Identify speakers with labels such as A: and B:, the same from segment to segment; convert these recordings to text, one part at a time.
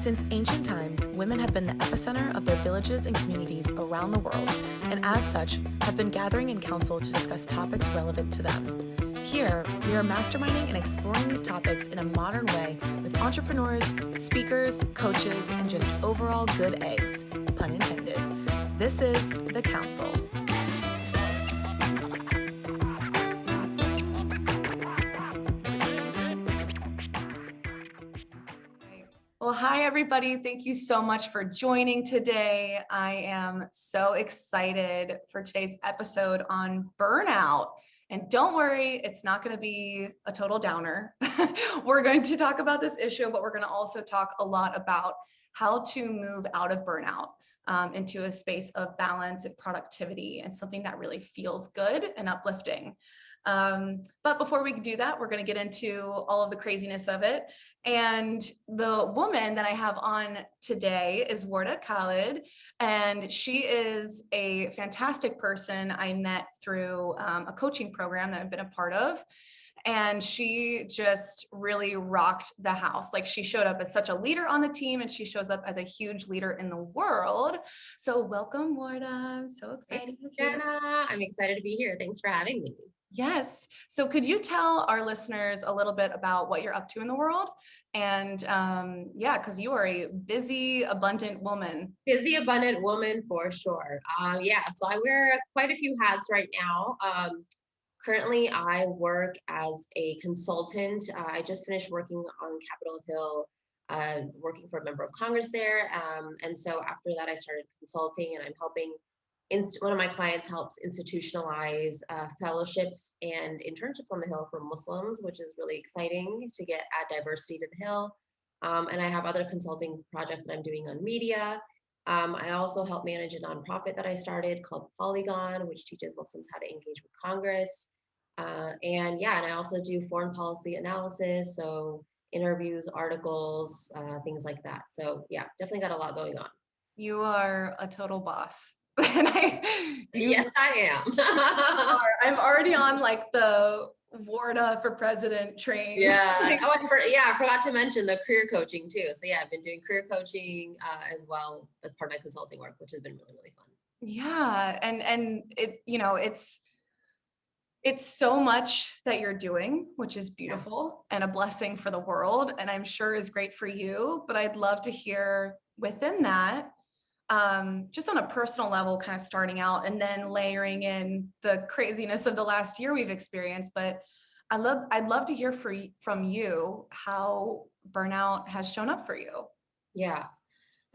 A: Since ancient times, women have been the epicenter of their villages and communities around the world, and as such, have been gathering in council to discuss topics relevant to them. Here, we are masterminding and exploring these topics in a modern way with entrepreneurs, speakers, coaches, and just overall good eggs, pun intended. This is The Council. Well, hi, everybody. Thank you so much for joining today. I am so excited for today's episode on burnout. And don't worry, it's not going to be a total downer. We're going to talk about this issue, but we're going to also talk a lot about how to move out of burnout into a space of balance and productivity and something that really feels good and uplifting. But before we do that, we're going to get into all of the craziness of it. And the woman that I have on today is Wardah Khalid, and she is a fantastic person I met through a coaching program that I've been a part of. And she just really rocked the house. Like, she showed up as such a leader on the team, and she shows up as a huge leader in the world. So welcome, Wardah. I'm so excited.
B: Hey, Jenna, I'm excited to be here. Thanks for having me.
A: Yes. So could you tell our listeners a little bit about what you're up to in the world? And because you are a busy, abundant woman.
B: Busy, abundant woman for sure. So I wear quite a few hats right now. Currently, I work as a consultant. I just finished working on Capitol Hill, working for a member of Congress there. And so after that, I started consulting, and I'm helping one of my clients helps institutionalize fellowships and internships on the Hill for Muslims, which is really exciting to add diversity to the Hill. And I have other consulting projects that I'm doing on media. I also help manage a nonprofit that I started called Polygon, which teaches Muslims how to engage with Congress. And I also do foreign policy analysis, so interviews, articles, things like that. So yeah, definitely got a lot going on.
A: You are a total boss.
B: Yes, I am.
A: I'm already on like the Wardah for president train.
B: Yeah. I forgot to mention the career coaching too. So yeah, I've been doing career coaching as well as part of my consulting work, which has been really, really fun.
A: Yeah. And it's so much that you're doing, which is beautiful and a blessing for the world, and I'm sure is great for you. But I'd love to hear within that, just on a personal level, kind of starting out and then layering in the craziness of the last year we've experienced. But I'd love to hear from you how burnout has shown up for you.
B: Yeah,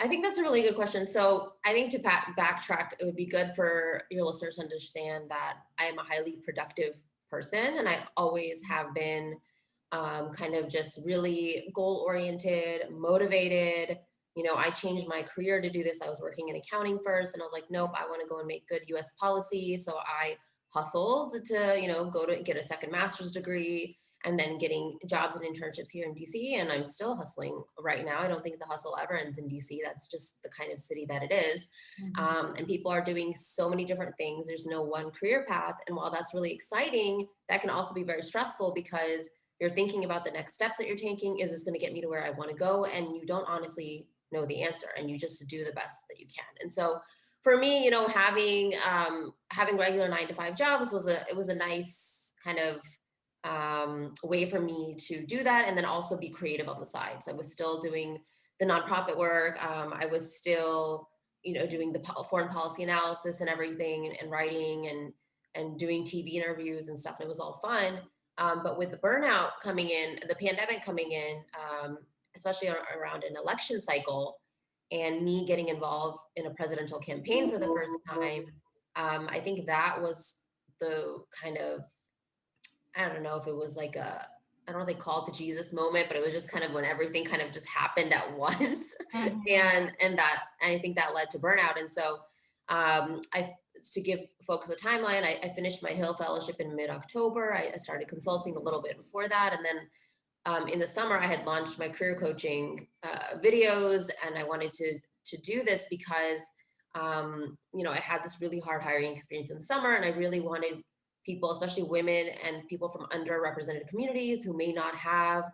B: I think that's a really good question. So I think to backtrack, it would be good for your listeners to understand that I am a highly productive person, and I always have been kind of just really goal-oriented, motivated. I changed my career to do this. I was working in accounting first, and I was like, nope, I want to go and make good US policy. So I hustled to, go to get a second master's degree, and then getting jobs and internships here in DC. And I'm still hustling right now. I don't think the hustle ever ends in DC. That's just the kind of city that it is.
A: Mm-hmm.
B: And people are doing so many different things. There's no one career path. And while that's really exciting, that can also be very stressful because you're thinking about the next steps that you're taking. Is this going to get me to where I want to go? And you don't honestly know the answer, and you just do the best that you can. And so for me, having regular 9-to-5 jobs was a nice kind of way for me to do that, and then also be creative on the side. So I was still doing the nonprofit work. I was still, doing the foreign policy analysis and everything, and writing and doing TV interviews and stuff. And it was all fun. But with the burnout coming in, the pandemic coming in, especially around an election cycle, and me getting involved in a presidential campaign for the first time, I think that was the kind of, I don't know if it was like I don't want to say call to Jesus moment, but it was just kind of when everything kind of just happened at once.
A: Mm-hmm.
B: and I think that led to burnout. And so to give folks a timeline, I finished my Hill Fellowship in mid-October. I started consulting a little bit before that. And then in the summer, I had launched my career coaching videos, and I wanted to do this because, I had this really hard hiring experience in the summer, and I really wanted people, especially women and people from underrepresented communities who may not have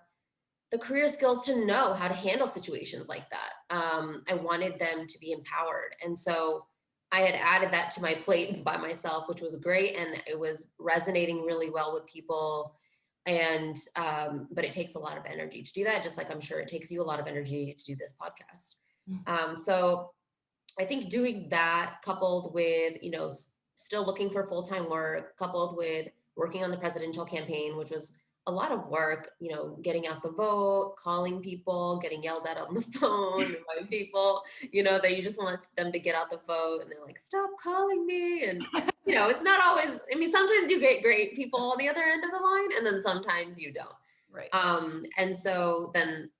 B: the career skills to know how to handle situations like that. I wanted them to be empowered. And so I had added that to my plate by myself, which was great. And it was resonating really well with people. And, but it takes a lot of energy to do that, just like I'm sure it takes you a lot of energy to do this podcast.
A: Mm.
B: So I think doing that coupled with, still looking for full-time work, coupled with working on the presidential campaign, which was a lot of work, getting out the vote, calling people, getting yelled at on the phone by people, that you just want them to get out the vote and they're like, stop calling me. And, it's not always, I mean, sometimes you get great people on the other end of the line and then sometimes you don't.
A: Right.
B: And so then,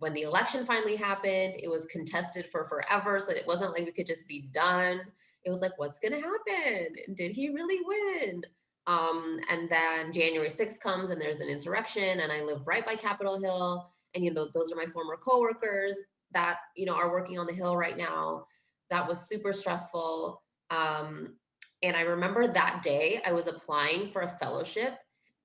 B: when the election finally happened, it was contested for forever. So it wasn't like we could just be done. It was like, what's going to happen? Did he really win? And then January 6th comes and there's an insurrection and I live right by Capitol Hill. And, those are my former coworkers that, are working on the Hill right now. That was super stressful. And I remember that day I was applying for a fellowship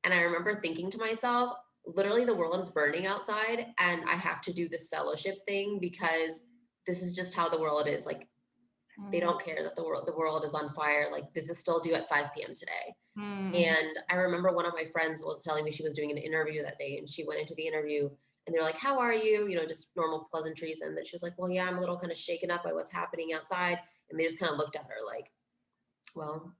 B: and I remember thinking to myself, literally the world is burning outside and I have to do this fellowship thing because this is just how the world is. Like, they don't care that the world is on fire. Like, this is still due at 5 p.m. today. And I remember one of my friends was telling me she was doing an interview that day and she went into the interview and they're like, how are you? Just normal pleasantries. And then she was like, well, yeah, I'm a little kind of shaken up by what's happening outside. And they just kind of looked at her like, well,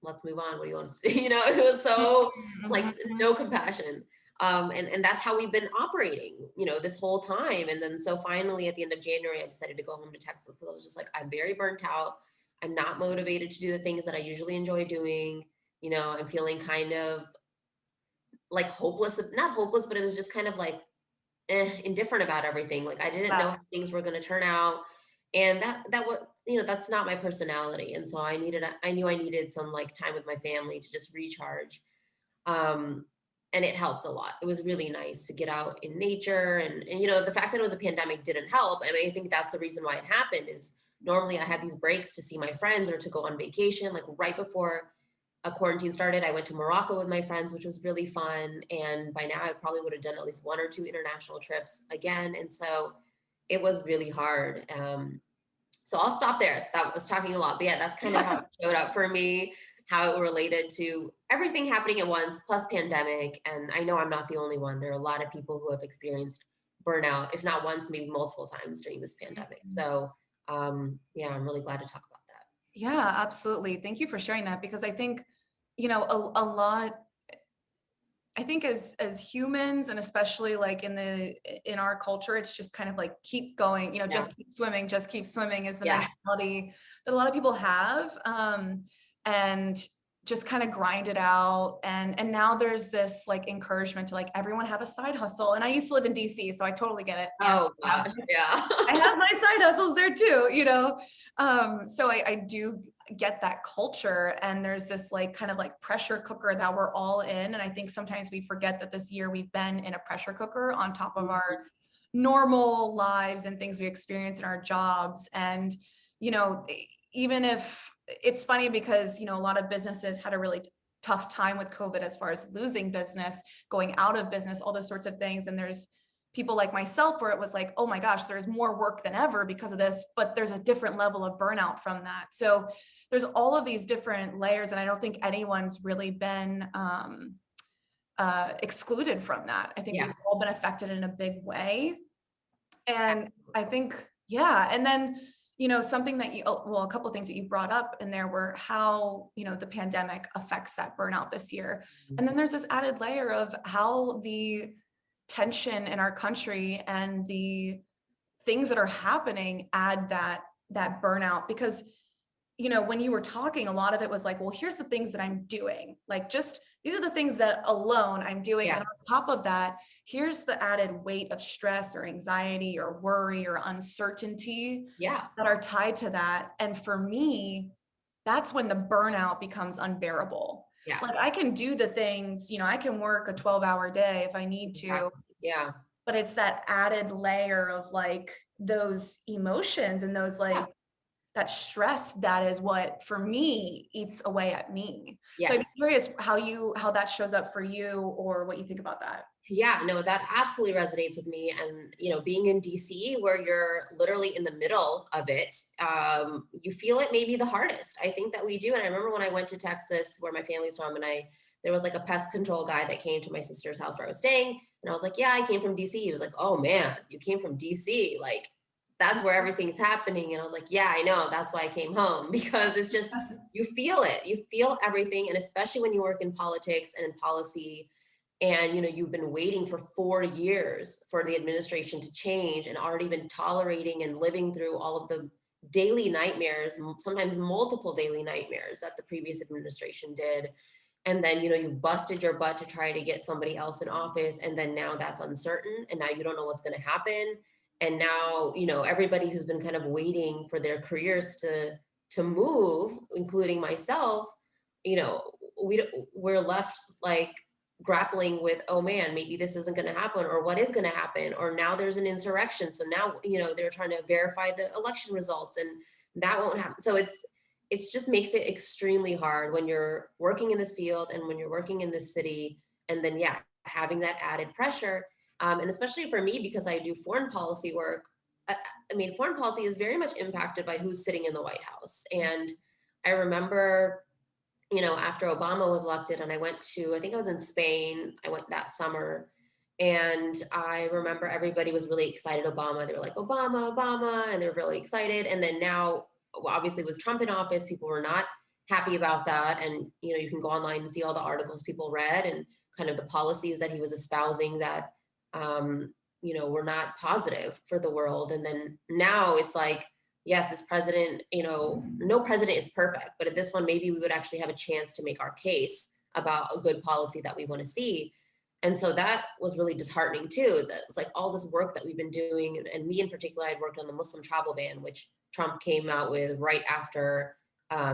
B: let's move on. What do you want us to do? It was so like no compassion. And that's how we've been operating, this whole time. And then so finally at the end of January, I decided to go home to Texas because I was just like, I'm very burnt out. I'm not motivated to do the things that I usually enjoy doing. I'm feeling kind of like hopeless, not hopeless, but it was just kind of like indifferent about everything. Like I didn't know how things were going to turn out. And that was, that's not my personality. And so I knew I needed some like time with my family to just recharge. And it helped a lot. It was really nice to get out in nature and the fact that it was a pandemic didn't help. I mean, I think that's the reason why it happened is normally I had these breaks to see my friends or to go on vacation. Like right before a quarantine started, I went to Morocco with my friends, which was really fun. And by now I probably would have done at least 1 or 2 international trips again. And so it was really hard. So I'll stop there. That was talking a lot, but yeah, that's kind of how it showed up for me, how it related to everything happening at once, plus pandemic. And I know I'm not the only one. There are a lot of people who have experienced burnout, if not once, maybe multiple times during this pandemic. So yeah, I'm really glad to talk about that.
A: Yeah, absolutely. Thank you for sharing that because I think, a lot, I think as humans and especially like in our culture, it's just kind of like keep going, just keep swimming is the mentality that a lot of people have. And just kind of grind it out. And now there's this like encouragement to like everyone have a side hustle. And I used to live in DC, so I totally get it.
B: Oh gosh, yeah.
A: I have my side hustles there too, so I do get that culture and there's this like kind of like pressure cooker that we're all in. And I think sometimes we forget that this year we've been in a pressure cooker on top of our normal lives and things we experience in our jobs. And, even if it's funny because, a lot of businesses had a really tough time with COVID as far as losing business, going out of business, all those sorts of things. And there's people like myself where it was like, oh my gosh, there's more work than ever because of this, but there's a different level of burnout from that. So there's all of these different layers. And I don't think anyone's really been excluded from that. I think we've all been affected in a big way. And I think, and then, something that a couple of things that you brought up in there were how, the pandemic affects that burnout this year. And then there's this added layer of how the tension in our country and the things that are happening add that burnout because when you were talking, a lot of it was like, well, here's the things that I'm doing. Like, just these are the things that alone I'm doing. And on top of that, here's the added weight of stress or anxiety or worry or uncertainty that are tied to that. And for me, that's when the burnout becomes unbearable.
B: Yeah.
A: Like I can do the things, I can work a 12-hour day if I need to.
B: Yeah.
A: But it's that added layer of like those emotions and those like that stress, that is what for me eats away at me. So I'm
B: Yes.
A: curious how that shows up for you, or what you think about that.
B: Yeah, no, that absolutely resonates with me. And, being in DC where you're literally in the middle of it, you feel it maybe the hardest. I think that we do. And I remember when I went to Texas, where my family's from, and there was like a pest control guy that came to my sister's house where I was staying. And I was like, yeah, I came from DC. He was like, oh man, you came from DC. Like, that's where everything's happening. And I was like, yeah, I know. That's why I came home because it's just, you feel it. You feel everything. And especially when you work in politics and in policy, and you've been waiting for 4 years for the administration to change and already been tolerating and living through all of the daily nightmares, sometimes multiple daily nightmares that the previous administration did. And then you've busted your butt to try to get somebody else in office, and then now that's uncertain, and now you don't know what's going to happen. And now everybody who's been kind of waiting for their careers to move, including myself, you know we're left like grappling with, oh man, maybe this isn't going to happen, or what is going to happen, or now there's an insurrection, so now they're trying to verify the election results, and that won't happen. So it's just makes it extremely hard when you're working in this field and when you're working in this city, and then yeah, having that added pressure. And especially for me, because I do foreign policy work, I mean, foreign policy is very much impacted by who's sitting in the White House. And I remember, after Obama was elected, and I went to, I think I was in Spain, I went that summer, and I remember everybody was really excited. Obama, they were like, Obama, Obama, and they were really excited. And then now, obviously, with Trump in office, people were not happy about that. And, you can go online and see all the articles people read and kind of the policies that he was espousing that, were not positive for the world. And then now it's like, yes, this president, no president is perfect, but at this one, maybe we would actually have a chance to make our case about a good policy that we want to see. And so that was really disheartening too. That it's like all this work that we've been doing, and me in particular, I'd worked on the Muslim travel ban, which Trump came out with right after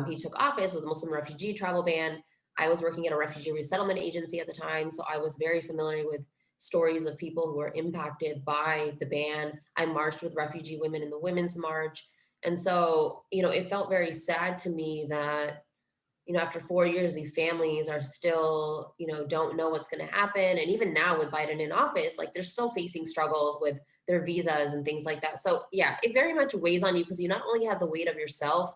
B: he took office, with the Muslim refugee travel ban. I was working at a refugee resettlement agency at the time, so I was very familiar with stories of people who were impacted by the ban. I marched with refugee women in the Women's March. And so, it felt very sad to me that, after 4 years, these families are still, don't know what's going to happen. And even now with Biden in office, like they're still facing struggles with their visas and things like that. So yeah, it very much weighs on you, because you not only have the weight of yourself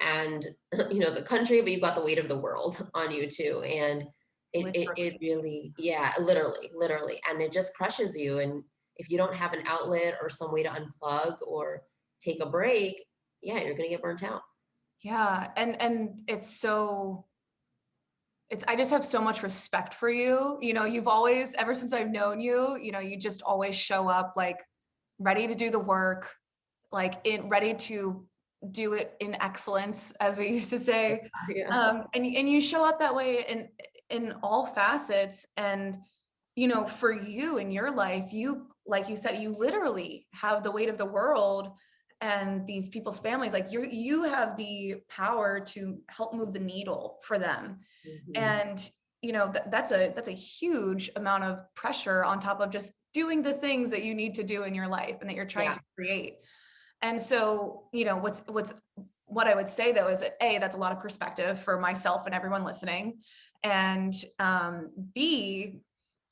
B: and, the country, but you've got the weight of the world on you too. And it really, yeah, literally. And it just crushes you. And if you don't have an outlet or some way to unplug or take a break, yeah, you're going to get burnt out.
A: Yeah. And I just have so much respect for you. You've always, ever since I've known you, you just always show up like ready to do the work, like ready to do it in excellence, as we used to say.
B: Yeah.
A: And you show up that way in all facets. And, for you in your life, like you said, you literally have the weight of the world and these people's families. Like you have the power to help move the needle for them.
B: Mhm.
A: And, that's a huge amount of pressure on top of just doing the things that you need to do in your life and that you're trying
B: Yeah.
A: to create. And so, what I would say though is that that's a lot of perspective for myself and everyone listening. And B,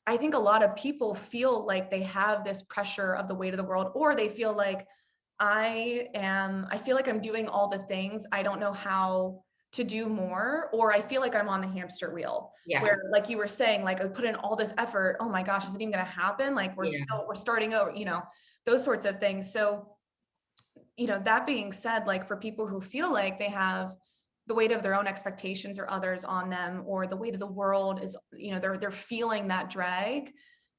A: I think a lot of people feel like they have this pressure of the weight of the world, or they feel like I feel like I'm doing all the things. I don't know how to do more, or I feel like I'm on the hamster wheel,
B: Yeah.
A: where, like you were saying, like I put in all this effort. Oh my gosh, is it even going to happen? Like we're
B: Yeah.
A: starting over, those sorts of things. So, that being said, like for people who feel like they have the weight of their own expectations or others on them, or the weight of the world is, they're feeling that drag.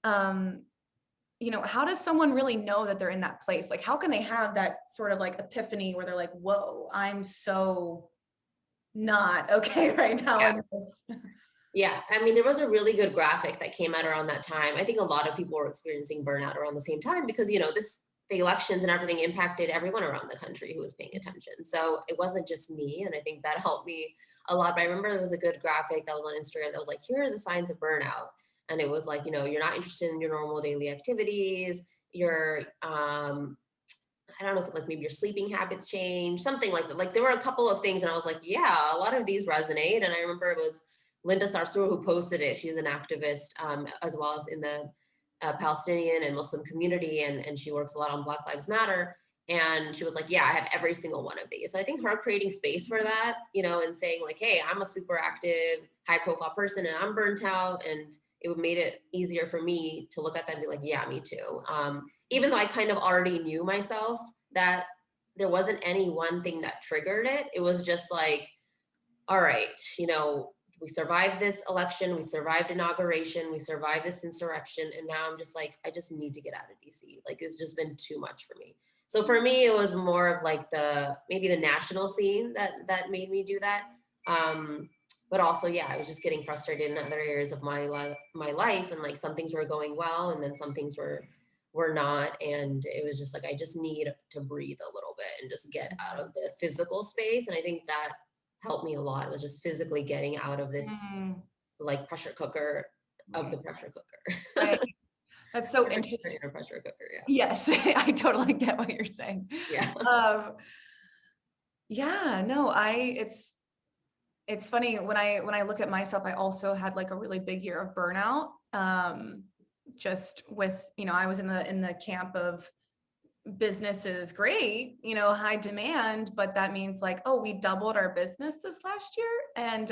A: Um, how does someone really know that they're in that place? Like, how can they have that sort of like epiphany where they're like, whoa, I'm so not okay right now
B: Yeah.
A: in this.
B: Yeah. I mean, there was a really good graphic that came out around that time. I think a lot of people were experiencing burnout around the same time because, the elections and everything impacted everyone around the country who was paying attention. So it wasn't just me. And I think that helped me a lot. But I remember there was a good graphic that was on Instagram that was like, here are the signs of burnout. And it was like, you're not interested in your normal daily activities. You're, I don't know if like maybe your sleeping habits change, something like that. Like there were a couple of things and I was like, yeah, a lot of these resonate. And I remember it was Linda Sarsour who posted it. She's an activist, as well as in the Palestinian and Muslim community. And she works a lot on Black Lives Matter. And she was like, yeah, I have every single one of these. So I think her creating space for that, and saying like, hey, I'm a super active, high profile person and I'm burnt out. And it made it easier for me to look at that and be like, yeah, me too. Even though I kind of already knew myself that there wasn't any one thing that triggered it. It was just like, all right, we survived this election, we survived inauguration, we survived this insurrection. And now I'm just like, I just need to get out of DC. Like, it's just been too much for me. So for me, it was more of like maybe the national scene that made me do that. But also, yeah, I was just getting frustrated in other areas of my life, and like some things were going well, and then some things were not, and it was just like I just need to breathe a little bit and just get out of the physical space, and I think that helped me a lot. It was just physically getting out of this like pressure cooker of the pressure cooker.
A: Right. That's so interesting.
B: Inner pressure cooker, yeah.
A: Yes, I totally get what you're saying.
B: Yeah.
A: Yeah, no, it's funny when I look at myself, I also had like a really big year of burnout. Just with, I was in the camp of business is great, high demand, but that means like, oh, we doubled our business this last year, and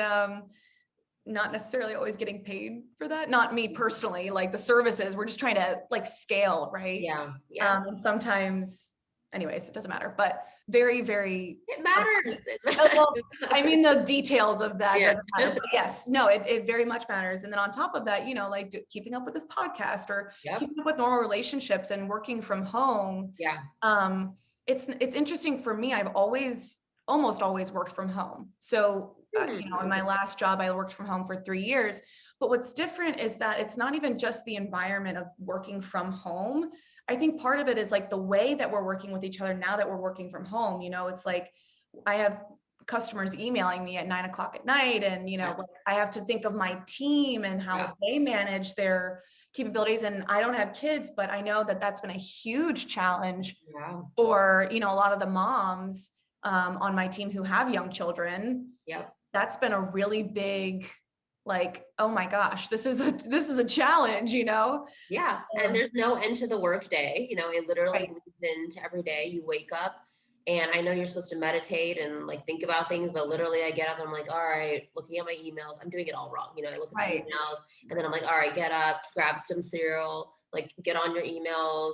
A: not necessarily always getting paid for that. Not me personally, like the services, we're just trying to like scale, right?
B: Yeah.
A: And sometimes, anyways, it doesn't matter, but very, very.
B: It matters.
A: Well, I mean, the details of that doesn't matter, but yes, no, it very much matters. And then on top of that, like keeping up with this podcast or keeping up with normal relationships and working from home.
B: Yeah.
A: It's interesting for me. I've almost always worked from home. So, in my last job, I worked from home for 3 years. But what's different is that it's not even just the environment of working from home. I think part of it is like the way that we're working with each other now that we're working from home. It's like I have customers emailing me at 9:00 at night, and like I have to think of my team and how they manage their capabilities. And I don't have kids, but I know that that's been a huge challenge for a lot of the moms on my team who have young children.
B: Yep.
A: That's been a really big, like, oh my gosh, this is a challenge,
B: Yeah. And there's no end to the work day. It literally bleeds into every day. You wake up, and I know you're supposed to meditate and like think about things, but literally I get up and I'm like, all right, looking at my emails, I'm doing it all wrong. I look at the emails, and then I'm like, all right, get up, grab some cereal, like get on your emails,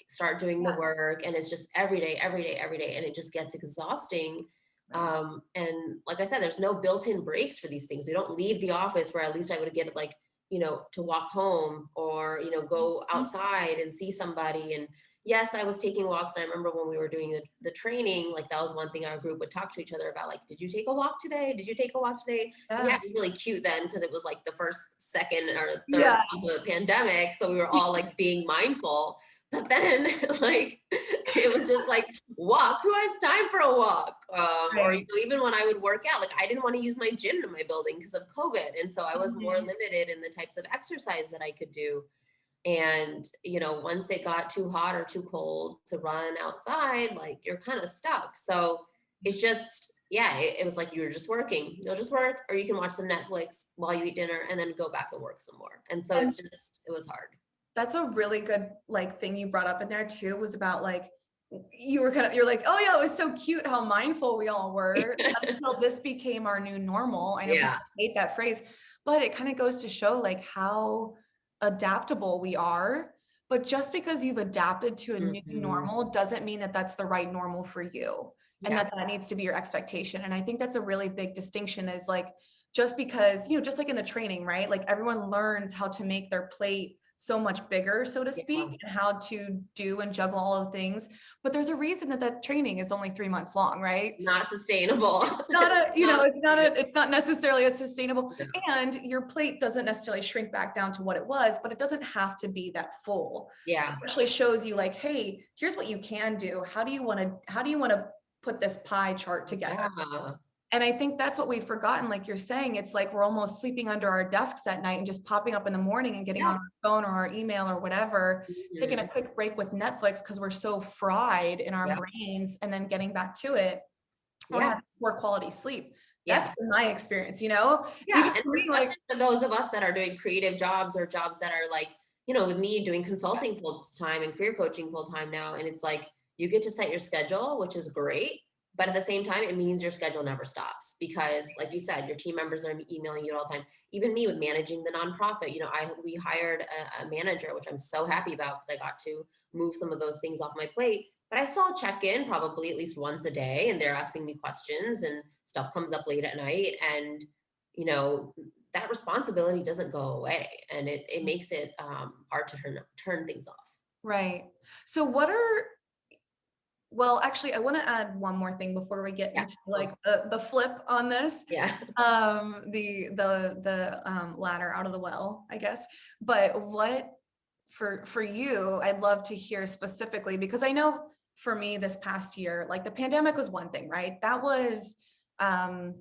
B: start doing the work. And it's just every day. And it just gets exhausting. And like I said, there's no built-in breaks for these things. We don't leave the office, where at least I would get like, to walk home or, go outside and see somebody. And yes, I was taking walks. And I remember when we were doing the training, like that was one thing our group would talk to each other about, like, did you take a walk today? Did you take a walk today?
A: Yeah.
B: And yeah, it was really cute then, because it was like the first, second, or third of the pandemic. So we were all like being mindful. But then like, it was just like, walk, who has time for a walk? Or even when I would work out, like I didn't want to use my gym in my building because of COVID. And so I was more limited in the types of exercise that I could do. And, once it got too hot or too cold to run outside, like you're kind of stuck. So it's just, it was like, you're just working, you'll just work, or you can watch some Netflix while you eat dinner and then go back and work some more. And so it was hard.
A: That's a really good like thing you brought up in there too, was about like, you're like, oh yeah, it was so cute how mindful we all were until this became our new normal. I know people hate that phrase, but it kind of goes to show like how adaptable we are. But just because you've adapted to a new normal doesn't mean that that's the right normal for you, and that needs to be your expectation. And I think that's a really big distinction, is like, just because, just like in the training, right? Like everyone learns how to make their plate so much bigger, so to speak, and how to do and juggle all of the things. But there's a reason that training is only 3 months long, right?
B: Not sustainable.
A: It's not necessarily as sustainable. No. And your plate doesn't necessarily shrink back down to what it was, but it doesn't have to be that full.
B: Yeah.
A: It actually shows you like, hey, here's what you can do. How do you want to put this pie chart together?
B: Yeah.
A: And I think that's what we've forgotten. Like you're saying, it's like we're almost sleeping under our desks at night and just popping up in the morning and getting
B: Yeah.
A: on our phone or our email or whatever, taking a
B: Mhm.
A: quick break with Netflix because we're so fried in our
B: Yeah.
A: brains, and then getting back to it or
B: Yeah.
A: having poor quality sleep. That's
B: Yeah.
A: been my experience, you know?
B: Yeah,
A: Even
B: and
A: for me, like,
B: especially for those of us that are doing creative jobs or jobs that are like, with me doing consulting full time and career coaching full time now, and it's like you get to set your schedule, which is great, but at the same time, it means your schedule never stops because, like you said, your team members are emailing you all the time. Even me with managing the nonprofit, we hired a manager, which I'm so happy about because I got to move some of those things off my plate. But I still check in probably at least once a day, and they're asking me questions, and stuff comes up late at night, and you know that responsibility doesn't go away, and it makes it hard to turn things off.
A: right. So what are well, actually, I want to add one more thing before we get
B: Yeah.
A: into like the flip on this.
B: Yeah.
A: The ladder out of the well, I guess. But what for you, I'd love to hear specifically, because I know for me this past year, like the pandemic was one thing, right? That was um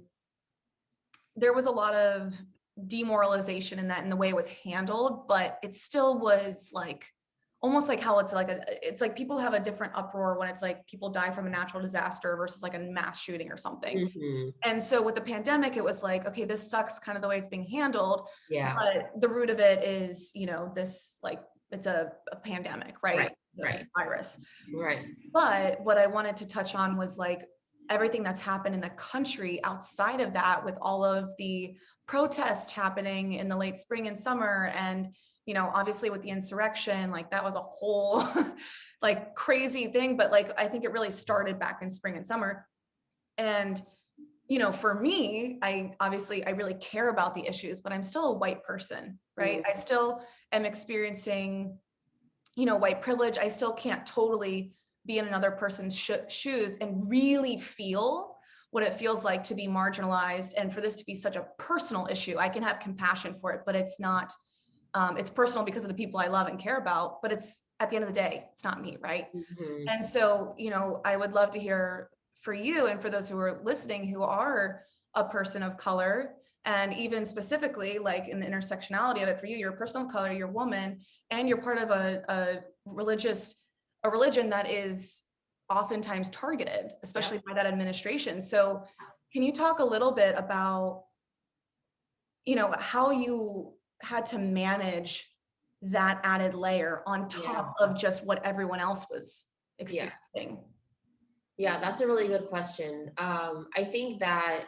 A: there was a lot of demoralization in that in the way it was handled, but it still was like almost like how it's like people have a different uproar when it's like people die from a natural disaster versus like a mass shooting or something.
B: Hmm.
A: And so with the pandemic, it was like, okay, this sucks kind of the way it's being handled,
B: Yeah.
A: but the root of it is, this like it's a pandemic, right?
B: Right.
A: It's
B: Right.
A: a virus.
B: Right.
A: But what I wanted to touch on was like everything that's happened in the country outside of that, with all of the protests happening in the late spring and summer. And, obviously with the insurrection, like that was a whole like crazy thing. But like, I think it really started back in spring and summer. And, for me, I really care about the issues, but I'm still a white person, right? I
B: Mhm.
A: still am experiencing white privilege. I still can't totally be in another person's shoes and really feel what it feels like to be marginalized, and for this to be such a personal issue. I can have compassion for it, but it's not, it's personal because of the people I love and care about, but it's at the end of the day, it's not me, right?
B: Mhm.
A: And so, I would love to hear for you and for those who are listening who are a person of color, and even specifically like in the intersectionality of it for you, you're a person of color, you're a woman, and you're part of a religion that is oftentimes targeted,
B: Yeah.
A: especially by that administration. So can you talk a little bit about, how you had to manage that added layer on
B: Yeah.
A: top of just what everyone else was
B: Yeah.
A: experiencing?
B: Yeah, that's a really good question. I think that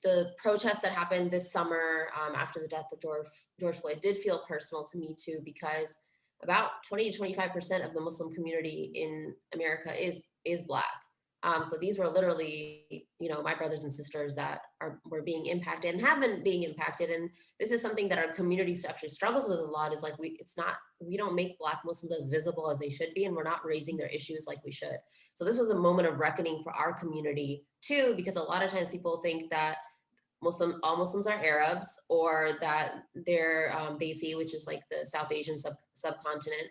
B: the protests that happened this summer after the death of George Floyd did feel personal to me too, because about 20 to 25% of the Muslim community in America is Black. So these were literally, my brothers and sisters that were being impacted and have been being impacted. And this is something that our community actually struggles with a lot. Is like we don't make Black Muslims as visible as they should be, and we're not raising their issues like we should. So this was a moment of reckoning for our community too, because a lot of times people think that all Muslims are Arabs, or that they're Desi, which is like the South Asian subcontinent.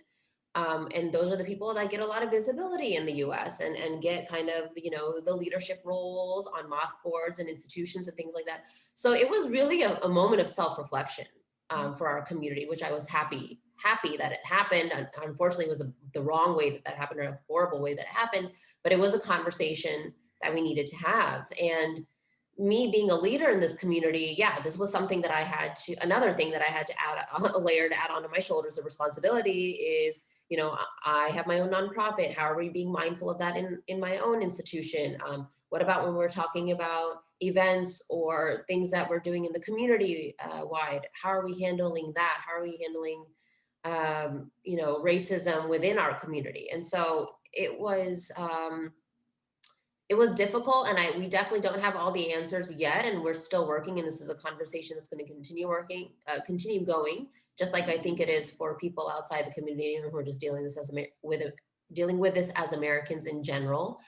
B: And those are the people that get a lot of visibility in the US, and get kind of, the leadership roles on mosque boards and institutions and things like that. So it was really a moment of self-reflection for our community, which I was happy that it happened. Unfortunately, it was the wrong way that happened, or a horrible way that it happened, but it was a conversation that we needed to have. And me being a leader in this community, yeah, this was something that another thing that I had to add a layer to add onto my shoulders of responsibility is, I have my own nonprofit. How are we being mindful of that in my own institution? What about when we're talking about events or things that we're doing in the community wide? How are we handling that? How are we handling, racism within our community? And so it was difficult, and we definitely don't have all the answers yet, and we're still working, and this is a conversation that's going to continue going, just like I think it is for people outside the community who are just dealing with this as Americans in general.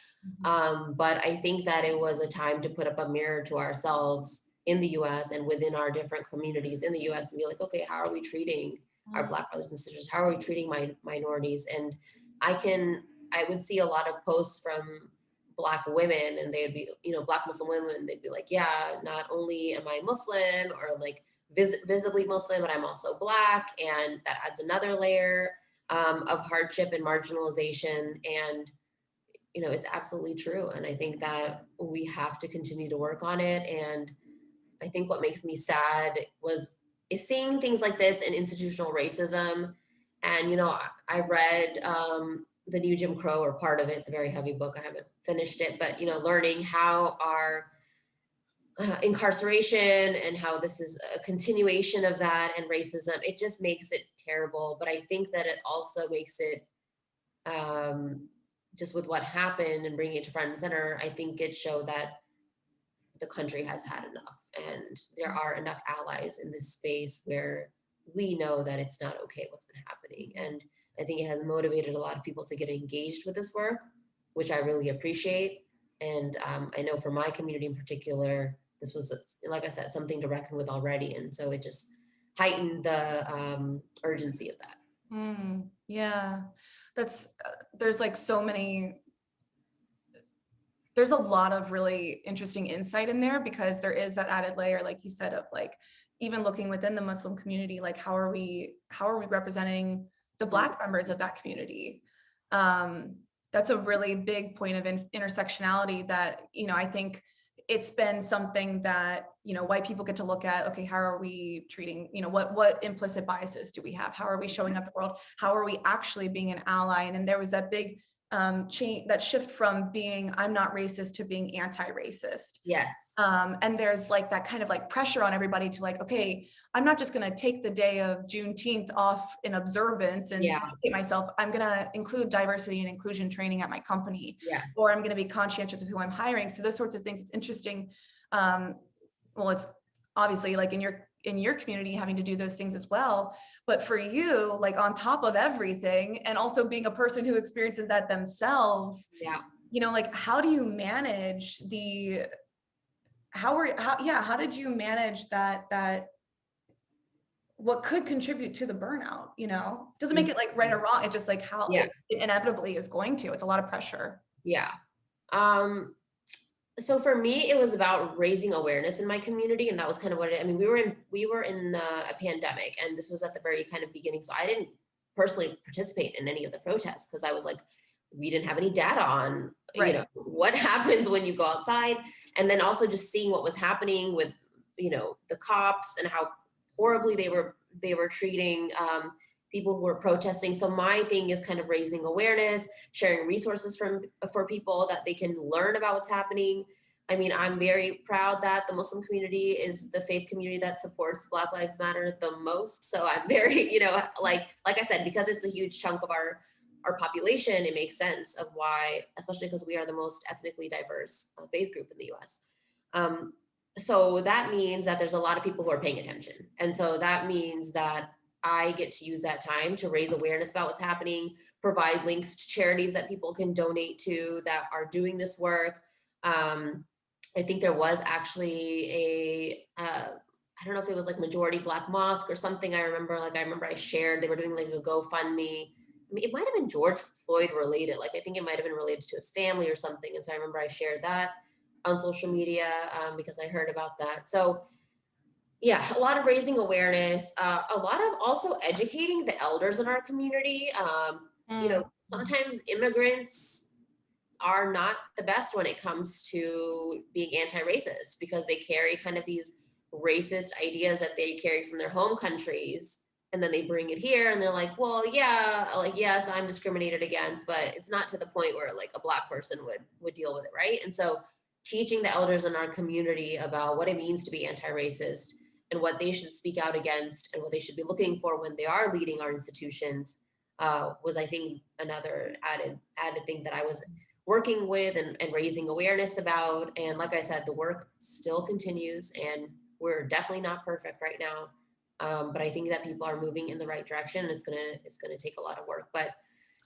A: Mhm.
B: But I think that it was a time to put up a mirror to ourselves in the US and within our different communities in the US, and be like, okay, how are we treating our Black brothers and sisters? How are we treating minorities? And I would see a lot of posts from Black women, and they'd be, Black Muslim women, they'd be like, yeah, not only am I Muslim or like visibly Muslim, but I'm also Black. And that adds another layer of hardship and marginalization. And, it's absolutely true. And I think that we have to continue to work on it. And I think what makes me sad is seeing things like this and institutional racism. And I read the new Jim Crow, or part of it. It's a very heavy book. I haven't finished it, but learning how our incarceration and how this is a continuation of that and racism. It just makes it terrible. But I think that it also makes it just with what happened and bringing it to front and center. I think it showed that the country has had enough, and there are enough allies in this space where we know that it's not okay what's been happening. And I think it has motivated a lot of people to get engaged with this work, which I really appreciate. And I know for my community in particular, this was, like I said, something to reckon with already. And so it just heightened the urgency of that.
A: Yeah, that's there's like so many, there's a lot of really interesting insight in there, because there is that added layer, like you said, of like even looking within the Muslim community, like how are we representing the Black members of that community? That's a really big point of intersectionality that, I think it's been something that, white people get to look at. Okay, how are we treating, what implicit biases do we have? How are we showing up in the world? How are we actually being an ally? And then there was that big change, that shift from being I'm not racist to being anti-racist.
B: Yes.
A: And there's like that kind of like pressure on everybody to like, okay, I'm not just going to take the day of Juneteenth off in observance and educate myself. I'm going to include diversity and inclusion training at my company,
B: Yes.
A: or I'm going to be conscientious of who I'm hiring. So those sorts of things. It's interesting. Well, it's obviously like in your community having to do those things as well. But for you, like on top of everything, and also being a person who experiences that themselves, like how do you manage how did you manage that what could contribute to the burnout, doesn't make it like right or wrong. It's just like how it inevitably is going to, it's a lot of pressure.
B: Yeah. So for me, it was about raising awareness in my community, and that was kind of what we were in a pandemic, and this was at the very kind of beginning. So I didn't personally participate in any of the protests because I was like, we didn't have any data on, what happens when you go outside, and then also just seeing what was happening with, the cops and how horribly they were treating people who were protesting. So my thing is kind of raising awareness, sharing resources for people that they can learn about what's happening. I mean, I'm very proud that the Muslim community is the faith community that supports Black Lives Matter the most. So I'm very, like I said, because it's a huge chunk of our population, it makes sense of why, especially because we are the most ethnically diverse faith group in the US. So that means that there's a lot of people who are paying attention. And so that means that I get to use that time to raise awareness about what's happening, provide links to charities that people can donate to that are doing this work. I think there was actually I don't know if it was like Majority Black Mosque or something. I remember I shared, they were doing like a GoFundMe. I mean, it might've been George Floyd related. Like, I think it might've been related to his family or something. And so I remember I shared that on social media because I heard about that. So yeah, a lot of raising awareness, a lot of also educating the elders in our community. Sometimes immigrants are not the best when it comes to being anti-racist because they carry kind of these racist ideas that they carry from their home countries. And then they bring it here and they're like, well, yeah, like, yes, I'm discriminated against, but it's not to the point where like a Black person would deal with it, right? And so teaching the elders in our community about what it means to be anti-racist and what they should speak out against and what they should be looking for when they are leading our institutions was, I think, another added thing that I was working with and raising awareness about. And like I said, the work still continues and we're definitely not perfect right now. But I think that people are moving in the right direction and it's gonna take a lot of work. But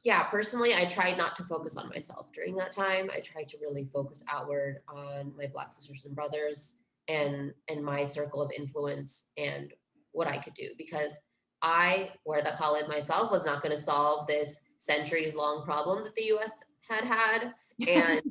B: yeah, personally, I tried not to focus on myself during that time. I tried to really focus outward on my Black sisters and brothers and my circle of influence and what I could do, because I, Wardah Khalid myself, was not going to solve this centuries long problem that the US had And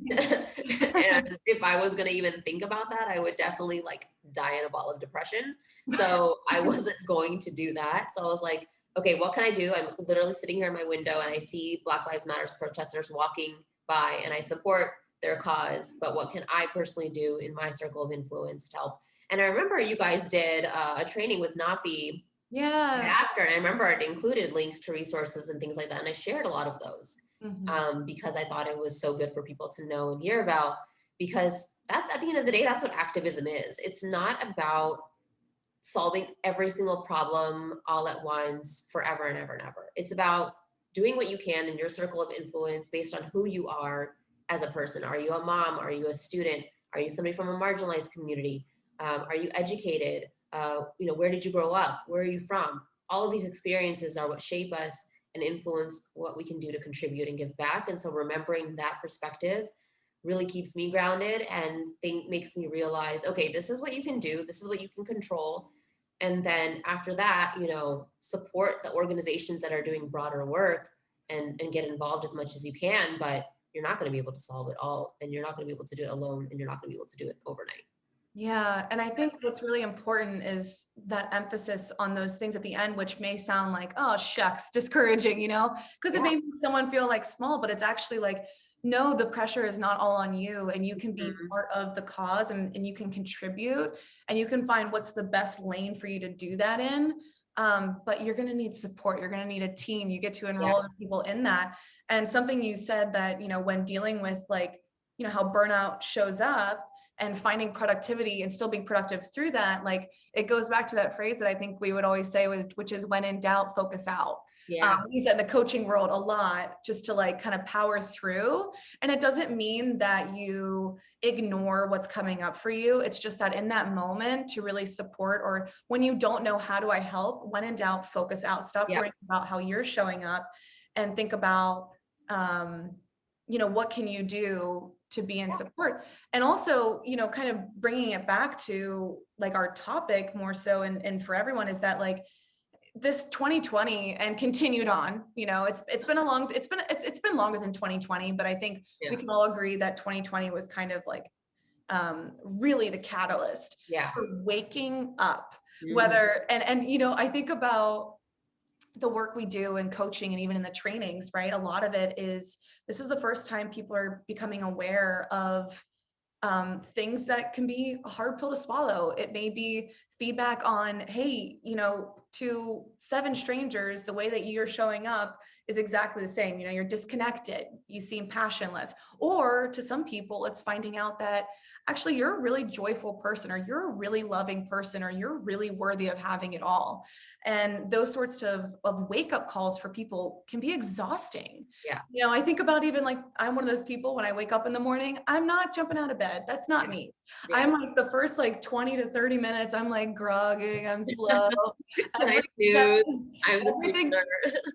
B: and if I was gonna even think about that, I would definitely like die in a ball of depression. So I wasn't going to do that. So I was like, okay, what can I do? I'm literally sitting here in my window and I see Black Lives Matters protesters walking by and I support their cause, but what can I personally do in my circle of influence to help? And I remember you guys did a training with Nafi right
A: Yeah.
B: after, and I remember it included links to resources and things like that, and I shared a lot of those
A: Mhm.
B: because I thought it was so good for people to know and hear about. Because that's at the end of the day, that's what activism is. It's not about solving every single problem all at once forever and ever and ever. It's about doing what you can in your circle of influence based on who you are as a person. Are you a mom? Are you a student? Are you somebody from a marginalized community? Are you educated? Where did you grow up? Where are you from? All of these experiences are what shape us and influence what we can do to contribute and give back. And so remembering that perspective really keeps me grounded and makes me realize, okay, this is what you can do. This is what you can control. And then after that, support the organizations that are doing broader work and get involved as much as you can, but you're not going to be able to solve it all, and you're not going to be able to do it alone, and you're not going to be able to do it overnight.
A: Yeah. And I think what's really important is that emphasis on those things at the end, which may sound like, oh, shucks, discouraging, because it
B: Yeah.
A: may make someone feel like small, but it's actually like, no, the pressure is not all on you, and you can be
B: Mhm.
A: part of the cause, and you can contribute, and you can find what's the best lane for you to do that in. But you're going to need support. You're going to need a team. You get to
B: Yeah.
A: enroll other people in that. And something you said that, when dealing with like, how burnout shows up, and finding productivity and still being productive through that, like it goes back to that phrase that I think we would always say which is when in doubt, focus out.
B: Yeah.
A: We use that in the coaching world a lot, just to like kind of power through. And it doesn't mean that you ignore what's coming up for you. It's just that in that moment to really support, or when you don't know how do I help, when in doubt, focus out. Stop
B: Yeah.
A: worrying about how you're showing up and think about, what can you do to be in support. And also, kind of bringing it back to like our topic more so, and for everyone, is that like this 2020 and continued on, it's been longer than 2020, but I think we
B: Yeah.
A: can all agree that 2020 was kind of like really the catalyst
B: Yeah.
A: for waking up.
B: Mhm.
A: Whether and I think about the work we do in coaching and even in the trainings, right? A lot of it is, this is the first time people are becoming aware of things that can be a hard pill to swallow. It may be feedback on, hey, to 7 strangers, the way that you're showing up is exactly the same. You're disconnected, you seem passionless. Or to some people, it's finding out that actually you're a really joyful person, or you're a really loving person, or you're really worthy of having it all. And those sorts of wake up calls for people can be exhausting.
B: Yeah.
A: I think about, even like, I'm one of those people, when I wake up in the morning, I'm not jumping out of bed. That's not
B: Yeah.
A: me.
B: Yeah.
A: I'm like the first like 20 to 30 minutes, I'm like grogging, I'm slow.
B: Nice
A: Everything,
B: news. I'm the
A: everything,
B: sweetener.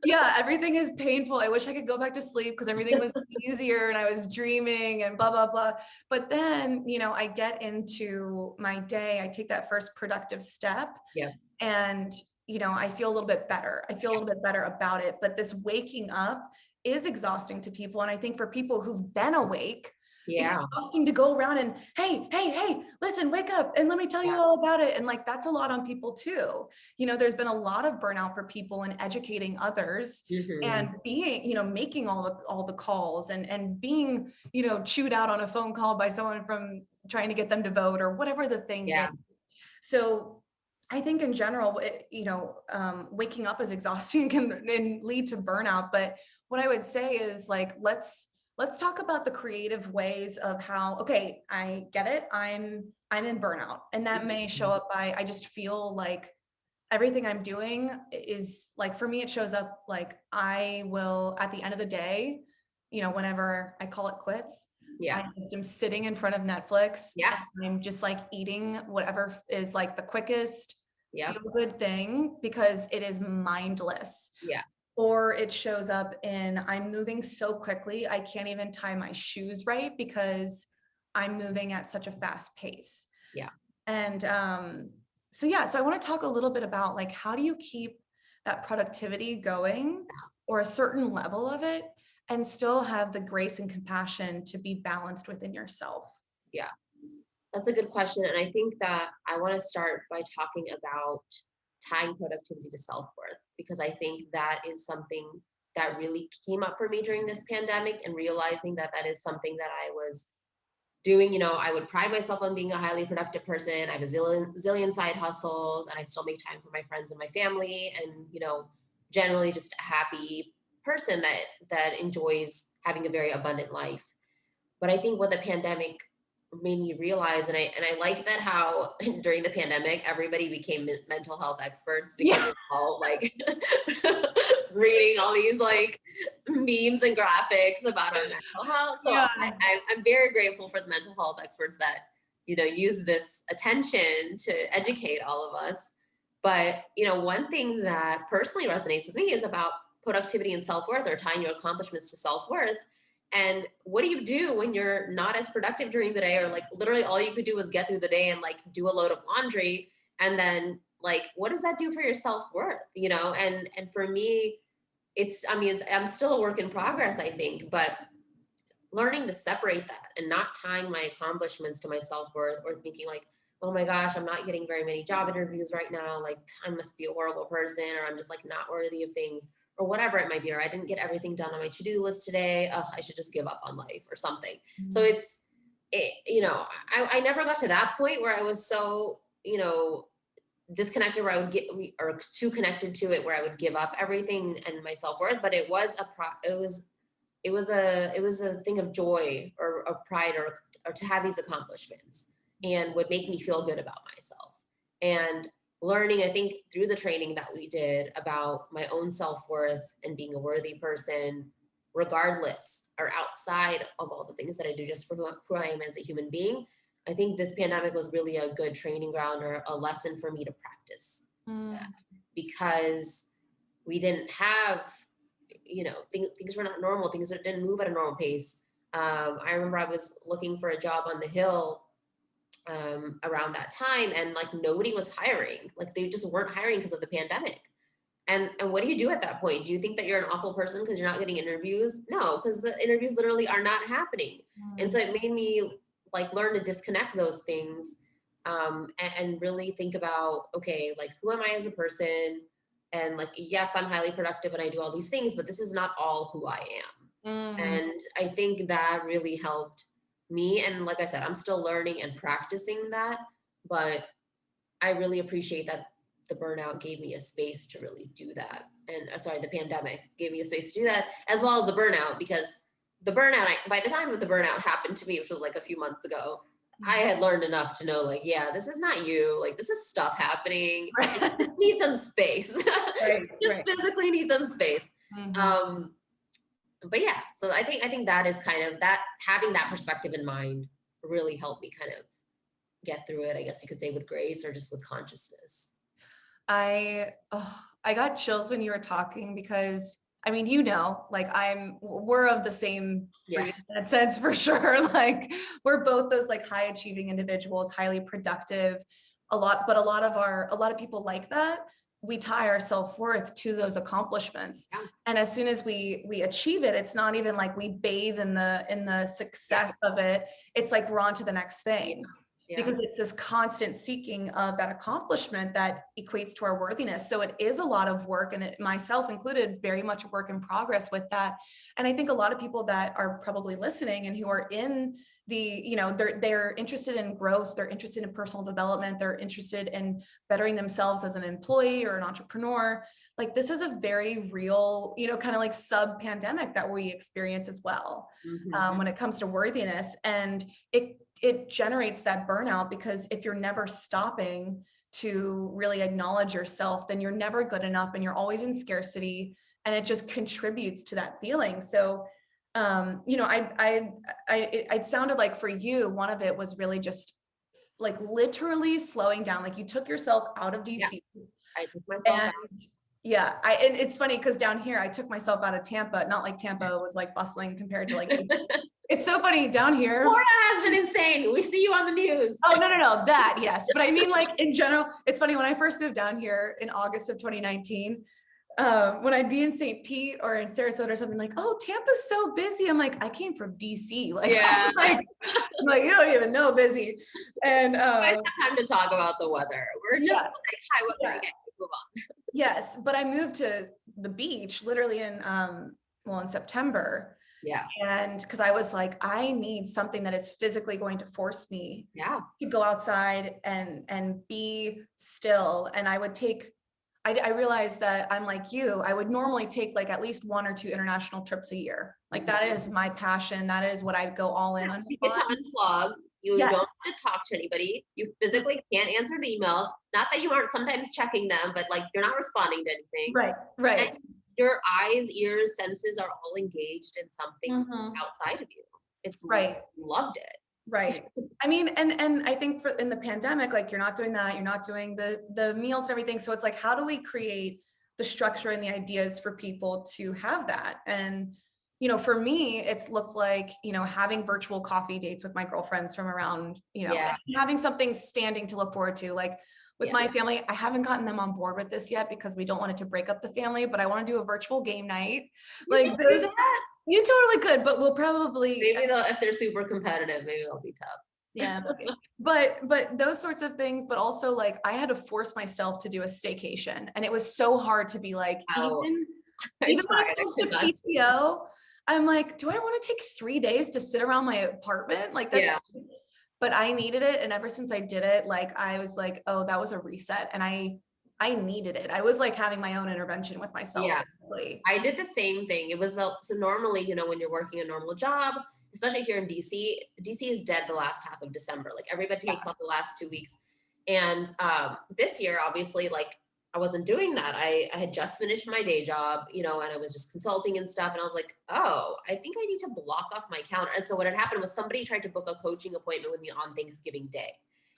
A: yeah, everything is painful. I wish I could go back to sleep because everything was easier and I was dreaming and blah, blah, blah. But then, I get into my day, I take that first productive step,
B: Yeah.
A: and I feel a little bit better. I feel a
B: Yeah.
A: little bit better about it. But this waking up is exhausting to people. And I think for people who've been awake, it's
B: Yeah.
A: exhausting to go around and, hey, listen, wake up and let me tell you
B: Yeah.
A: all about it. And like, that's a lot on people too. There's been a lot of burnout for people in educating others,
B: Mhm.
A: and being, making all the calls, and being, chewed out on a phone call by someone from trying to get them to vote, or whatever the thing
B: Yeah.
A: is. So I think in general, waking up is exhausting and lead to burnout. But what I would say is, like, let's talk about the creative ways of how, okay, I get it. I'm in burnout, and that may show
B: Mhm.
A: up by, I just feel like everything I'm doing is like, for me, it shows up like I will, at the end of the day, whenever I call it quits, I
B: Yeah.
A: just am sitting in front of Netflix,
B: Yeah.
A: and I'm just like eating whatever is like the quickest
B: Yep.
A: feel good thing, because it is mindless.
B: Yeah.
A: Or it shows up in, I'm moving so quickly, I can't even tie my shoes right because I'm moving at such a fast pace.
B: Yeah.
A: And so I want to talk a little bit about, like, how do you keep that productivity going, or a certain level of it, and still have the grace and compassion to be balanced within yourself?
B: Yeah, that's a good question. And I think that I want to start by talking about tying productivity to self-worth, because I think that is something that really came up for me during this pandemic, and realizing that that is something that I was doing. I would pride myself on being a highly productive person. I have a zillion side hustles, and I still make time for my friends and my family, and generally just a happy person that enjoys having a very abundant life. But I think what the pandemic made me realize, and I like that how during the pandemic everybody became mental health experts, because
A: Yeah.
B: we're all like reading all these like memes and graphics about our mental health. So
A: Yeah.
B: I'm very grateful for the mental health experts that use this attention to educate all of us. But one thing that personally resonates with me is about productivity and self-worth, or tying your accomplishments to self-worth. And what do you do when you're not as productive during the day, or like literally all you could do was get through the day and like do a load of laundry? And then like, what does that do for your self-worth? And for me, I'm still a work in progress, I think, but learning to separate that and not tying my accomplishments to my self-worth, or thinking like, oh my gosh, I'm not getting very many job interviews right now, like I must be a horrible person, or I'm just like not worthy of things, or whatever it might be, or I didn't get everything done on my to-do list today, I should just give up on life or something. So I never got to that point where I was so disconnected, where I would get, or too connected to it, where I would give up everything and my self-worth. But it was a thing of joy, or pride, or to have these accomplishments, and would make me feel good about myself. And learning, I think, through the training that we did about my own self-worth and being a worthy person, regardless or outside of all the things that I do, just for who I am as a human being. I think this pandemic was really a good training ground, or a lesson for me to practice that, because we didn't have, things were not normal. Things didn't move at a normal pace. I remember I was looking for a job on the Hill around that time, and like nobody was hiring. Like they just weren't hiring because of the pandemic. And what do you do at that point? Do you think that you're an awful person because you're not getting interviews? No, because the interviews literally are not happening. And so it made me like learn to disconnect those things, and really think about, okay, like who am I as a person? And like, yes, I'm highly productive and I do all these things, but this is not all who I am. And I think that really helped me. And like I said, I'm still learning and practicing that, but I really appreciate that the burnout gave me a space to really do that. And sorry, the pandemic gave me a space to do that, as well as the burnout, because the burnout, by the time that the burnout happened to me, which was like a few months ago, I had learned enough to know, like, yeah, this is not you. Like, this is stuff happening. You just need some space. Just physically need some space. But yeah, so I think that is kind of that, having that perspective in mind really helped me kind of get through it, I guess you could say, with grace, or just with consciousness.
A: I got chills when you were talking, because I mean, like we're of the same breed in that sense, for sure. Like we're both those like high achieving individuals, highly productive, but a lot of people like that. We tie our self-worth to those accomplishments.
B: Yeah.
A: And as soon as we achieve it, it's not even like we bathe in the success of it. It's like we're on to the next thing. Because it's this constant seeking of that accomplishment that equates to our worthiness. So it is a lot of work, and myself included, very much a work in progress with that. And I think a lot of people that are probably listening and who are in they're interested in growth, they're interested in personal development, they're interested in bettering themselves as an employee or an entrepreneur. Like this is a very real, kind of like sub-pandemic that we experience as well, when it comes to worthiness. And it generates that burnout, because if you're never stopping to really acknowledge yourself, then you're never good enough and you're always in scarcity, and it just contributes to that feeling. So, it sounded like for you, one of it was really just like literally slowing down. Like you took yourself out of DC.
B: Yeah, I took myself out.
A: Yeah, and it's funny because down here I took myself out of Tampa. Not like Tampa was like bustling compared to like it's so funny down here.
B: Florida has been insane. We see you on the news.
A: Oh, no, that, yes. But I mean, like in general, it's funny, when I first moved down here in August of 2019, when I'd be in St. Pete or in Sarasota or something, like, oh, Tampa's so busy. I'm like, I came from DC. Like,
B: Yeah.
A: I'm like, you don't even know busy. And
B: I have time to talk about the weather. We're just
A: yeah,
B: like, hi, what can
A: yeah.
B: we get? Move on.
A: Yes, but I moved to the beach literally in well, in September.
B: Yeah.
A: And because I was like, I need something that is physically going to force me
B: Yeah.
A: to go outside and be still. And I would take, I realized that I'm like you, I would normally take like at least 1 or 2 international trips a year. Like that is my passion. That is what I go all in on.
B: You get to unplug. You
A: Yes.
B: don't have to talk to anybody. You physically can't answer the emails. Not that you aren't sometimes checking them, but like you're not responding to anything.
A: Right, right.
B: And your eyes, ears, senses are all engaged in something
A: Mhm.
B: outside of you. It's
A: Right.
B: loved it.
A: Right. I mean, and I think for in the pandemic, like you're not doing that, you're not doing the meals and everything. So it's like, how do we create the structure and the ideas for people to have that? And, for me, it's looked like, having virtual coffee dates with my girlfriends from around,
B: Yeah.
A: having something standing to look forward to. Like with
B: Yeah.
A: my family, I haven't gotten them on board with this yet because we don't want it to break up the family, but I want to do a virtual game night.
B: You
A: Like
B: can do
A: those,
B: that.
A: you totally could, but we'll probably
B: Maybe if they're super competitive, maybe it'll be tough.
A: yeah, okay. But those sorts of things, but also like I had to force myself to do a staycation. And it was so hard to be like,
B: Oh, I
A: even when
B: tried.
A: it
B: I
A: comes
B: could
A: to
B: not.
A: PTO, I'm like, do I want to take 3 days to sit around my apartment? Like that's
B: Yeah.
A: but I needed it. And ever since I did it, like I was like, oh, that was a reset. And I needed it. I was like having my own intervention with myself.
B: Yeah.
A: Honestly.
B: I did the same thing. It was so normally, when you're working a normal job, especially here in DC, DC is dead the last half of December. Like everybody takes off the last 2 weeks. And this year, obviously, like I wasn't doing that. I had just finished my day job, and I was just consulting and stuff. And I was like, oh, I think I need to block off my calendar. And so what had happened was somebody tried to book a coaching appointment with me on Thanksgiving Day.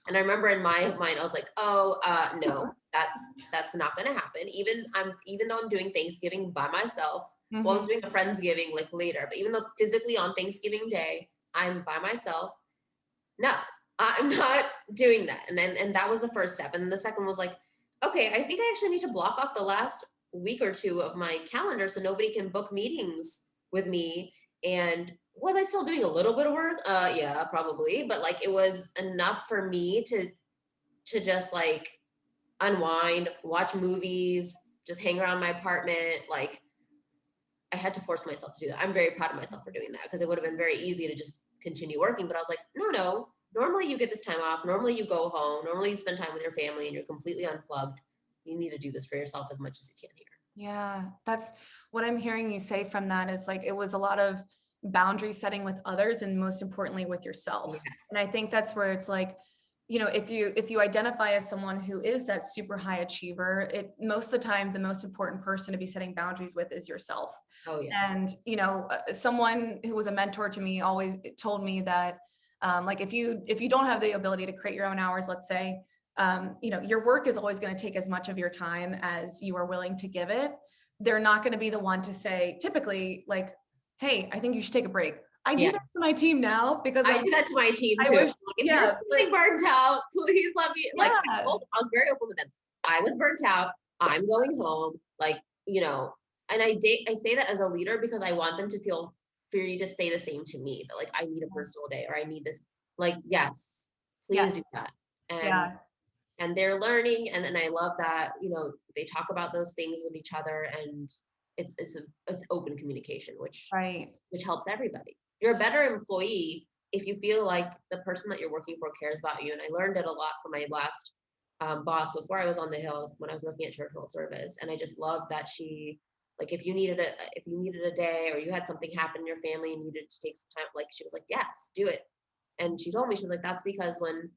B: And I remember in my mind, I was like, oh, no, that's not going to happen. Even though I'm doing Thanksgiving by myself, well, I was doing a Friendsgiving like later, but even though physically on Thanksgiving Day, I'm by myself. No, I'm not doing that. And that was the first step. And the second was like, okay, I think I actually need to block off the last week or two of my calendar so nobody can book meetings with me. And was I still doing a little bit of work? Yeah, probably. But like it was enough for me to just like unwind, watch movies, just hang around my apartment. Like I had to force myself to do that. I'm very proud of myself for doing that because it would have been very easy to just continue working. But I was like, no. Normally you get this time off. Normally you go home. Normally you spend time with your family and you're completely unplugged. You need to do this for yourself as much as you can here.
A: Yeah, that's what I'm hearing you say from that is like it was a lot of boundary setting with others and most importantly with yourself. And I
B: Yes.
A: think that's where it's like, if you identify as someone who is that super high achiever, it most of the time the most important person to be setting boundaries with is yourself.
B: Oh, yes.
A: And someone who was a mentor to me always told me that like if you don't have the ability to create your own hours, let's say, your work is always going to take as much of your time as you are willing to give it. They're not going to be the one to say, typically, like, hey, I think you should take a break. I do
B: Yeah.
A: that to my team now because
B: I do that to my team
A: I
B: too.
A: wish-
B: Like, if
A: yeah,
B: you're feeling burnt out, please let me. Like
A: Yeah.
B: I was very open with them. I was burnt out. I'm going home. Like and I say that as a leader because I want them to feel free to say the same to me. That like I need a personal day or I need this. Like yes, please
A: Yes.
B: do that. And
A: Yeah.
B: and they're learning, and I love that they talk about those things with each other, and it's open communication, which
A: Right.
B: helps everybody. You're a better employee if you feel like the person that you're working for cares about you. And I learned it a lot from my last boss before I was on the Hill when I was working at Church World Service. And I just love that she, like, if you needed a day or you had something happen in your family and you needed to take some time, like she was like, yes, do it. And she told me, she was like, that's because when,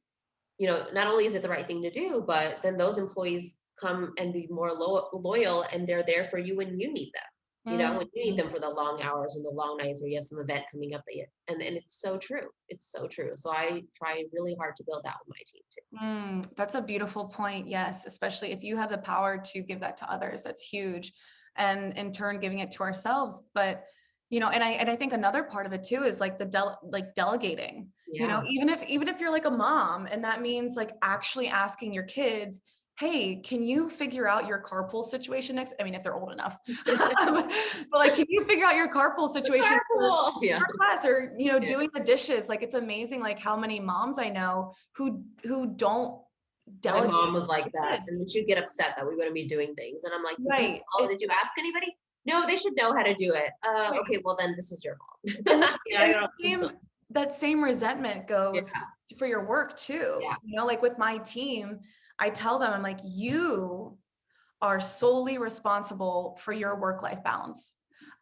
B: not only is it the right thing to do, but then those employees come and be more loyal and they're there for you when you need them. When you need them for the long hours and the long nights, or you have some event coming up and it's so true. It's so true. So I try really hard to build that with my team too.
A: That's a beautiful point. Yes, especially if you have the power to give that to others, that's huge. And in turn, giving it to ourselves. But and I think another part of it too is like delegating.
B: Yeah.
A: Even if you're like a mom, and that means like actually asking your kids, hey, can you figure out your carpool situation next? I mean, if they're old enough, but like, can you figure out your carpool situation
B: Carpool. Yeah.
A: for class, or, you know, doing the dishes? Like, it's amazing, like how many moms I know who don't
B: My
A: delegate
B: mom was like
A: the
B: that,
A: kids.
B: and then she'd get upset that we wouldn't be doing things, and I'm like, "Did you
A: Right.
B: did you ask anybody? No, they should know how to do it. Okay, well then this is your
A: And
B: fault." Yeah,
A: and
B: I
A: that same resentment goes
B: yeah,
A: for your work too.
B: yeah,
A: You know, like with my team, I tell them, I'm like, you are solely responsible for your work-life balance.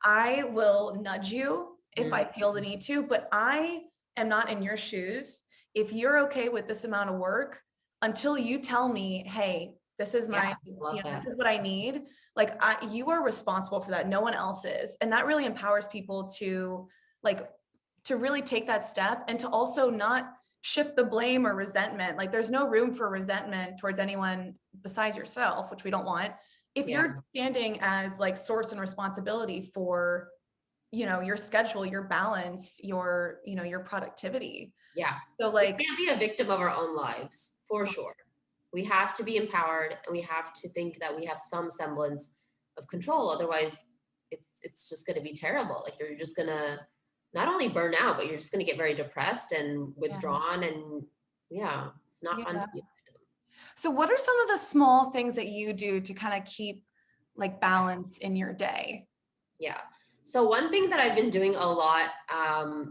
A: I will nudge you if I
B: mm,
A: feel the need to, but I am not in your shoes. If you're okay with this amount of work, until you tell me, hey, this is
B: yeah,
A: my,
B: love
A: you know, this
B: that.
A: is what I need. Like, you are responsible for that. No one else is. And that really empowers people to like, to really take that step, and to also not shift the blame or resentment. Like, there's no room for resentment towards anyone besides yourself, which we don't want. If
B: Yeah,
A: you're standing as like source and responsibility for, you know, your schedule, your balance, your, you know, your productivity.
B: yeah.
A: So
B: We
A: like,
B: can't be a victim of our own lives, for sure. We have to be empowered, and we have to think that we have some semblance of control. Otherwise, it's just going to be terrible. Like you're just gonna not only burn out, but you're just going to get very depressed and
A: yeah,
B: withdrawn, and yeah, it's not fun
A: yeah.
B: to be.
A: So what are some of the small things that you do to kind of keep like balance in your day?
B: Yeah. So one thing that I've been doing a lot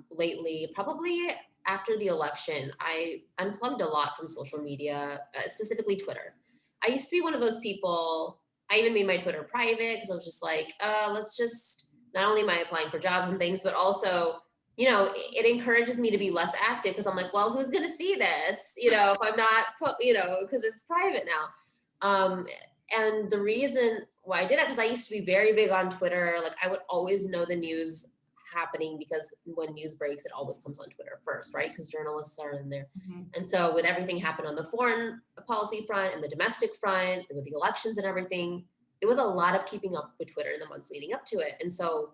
B: lately, probably after the election, I unplugged a lot from social media, specifically Twitter. I used to be one of those people. I even made my Twitter private because I was just like, let's just. Not only am I applying for jobs and things, but also, it encourages me to be less active because I'm like, well, who's going to see this? If I'm not, because it's private now. And the reason why I did that, because I used to be very big on Twitter. Like I would always know the news happening because when news breaks, it always comes on Twitter first, right? Because journalists are in there.
A: Mhm.
B: And so with everything happened on the foreign policy front and the domestic front, with the elections and everything, it was a lot of keeping up with Twitter in the months leading up to it. And so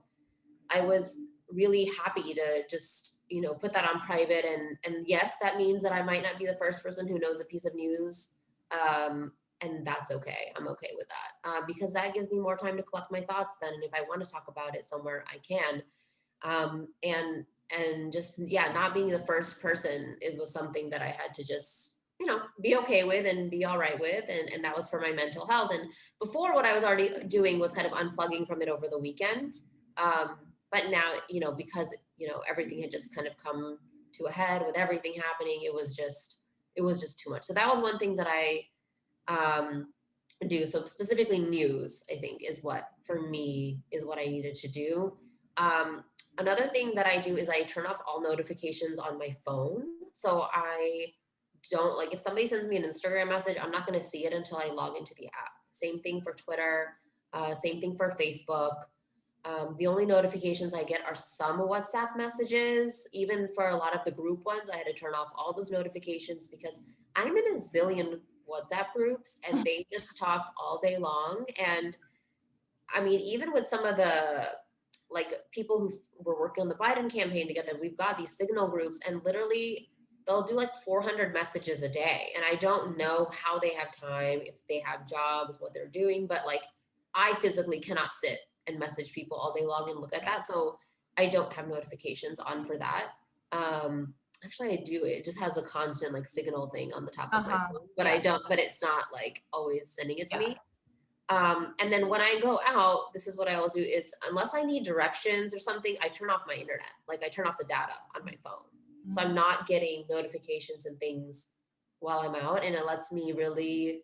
B: I was really happy to just, put that on private. And yes, that means that I might not be the first person who knows a piece of news. And that's okay. I'm okay with that because that gives me more time to collect my thoughts. Then, and if I want to talk about it somewhere, I can. And just not being the first person, it was something that I had to just be okay with and be all right with, and that was for my mental health. And before, what I was already doing was kind of unplugging from it over the weekend. But now, because everything had just kind of come to a head with everything happening, it was just too much. So that was one thing that I um, do. So specifically news, I think, is what for me is what I needed to do. Um, Another thing that I do is I turn off all notifications on my phone. So I don't, like, if somebody sends me an Instagram message, I'm not going to see it until I log into the app. Same thing for Twitter. Same thing for Facebook. The only notifications I get are some WhatsApp messages. Even for a lot of the group ones, I had to turn off all those notifications because I'm in a zillion WhatsApp groups and they just talk all day long. And I mean, even with some of the like people who were working on the Biden campaign together, we've got these signal groups, and literally they'll do like 400 messages a day. And I don't know how they have time, if they have jobs, what they're doing, but like I physically cannot sit and message people all day long and look at that. So I don't have notifications on for that. Actually I do. It just has a constant like signal thing on the top of my
A: Uh-huh.
B: phone, but
A: Yeah.
B: I don't, but it's not like always sending it to
A: Yeah.
B: me. And then when I go out, this is what I always do is unless I need directions or something, I turn off my internet. Like I turn off the data on my phone. So I'm not getting notifications and things while I'm out. And it lets me really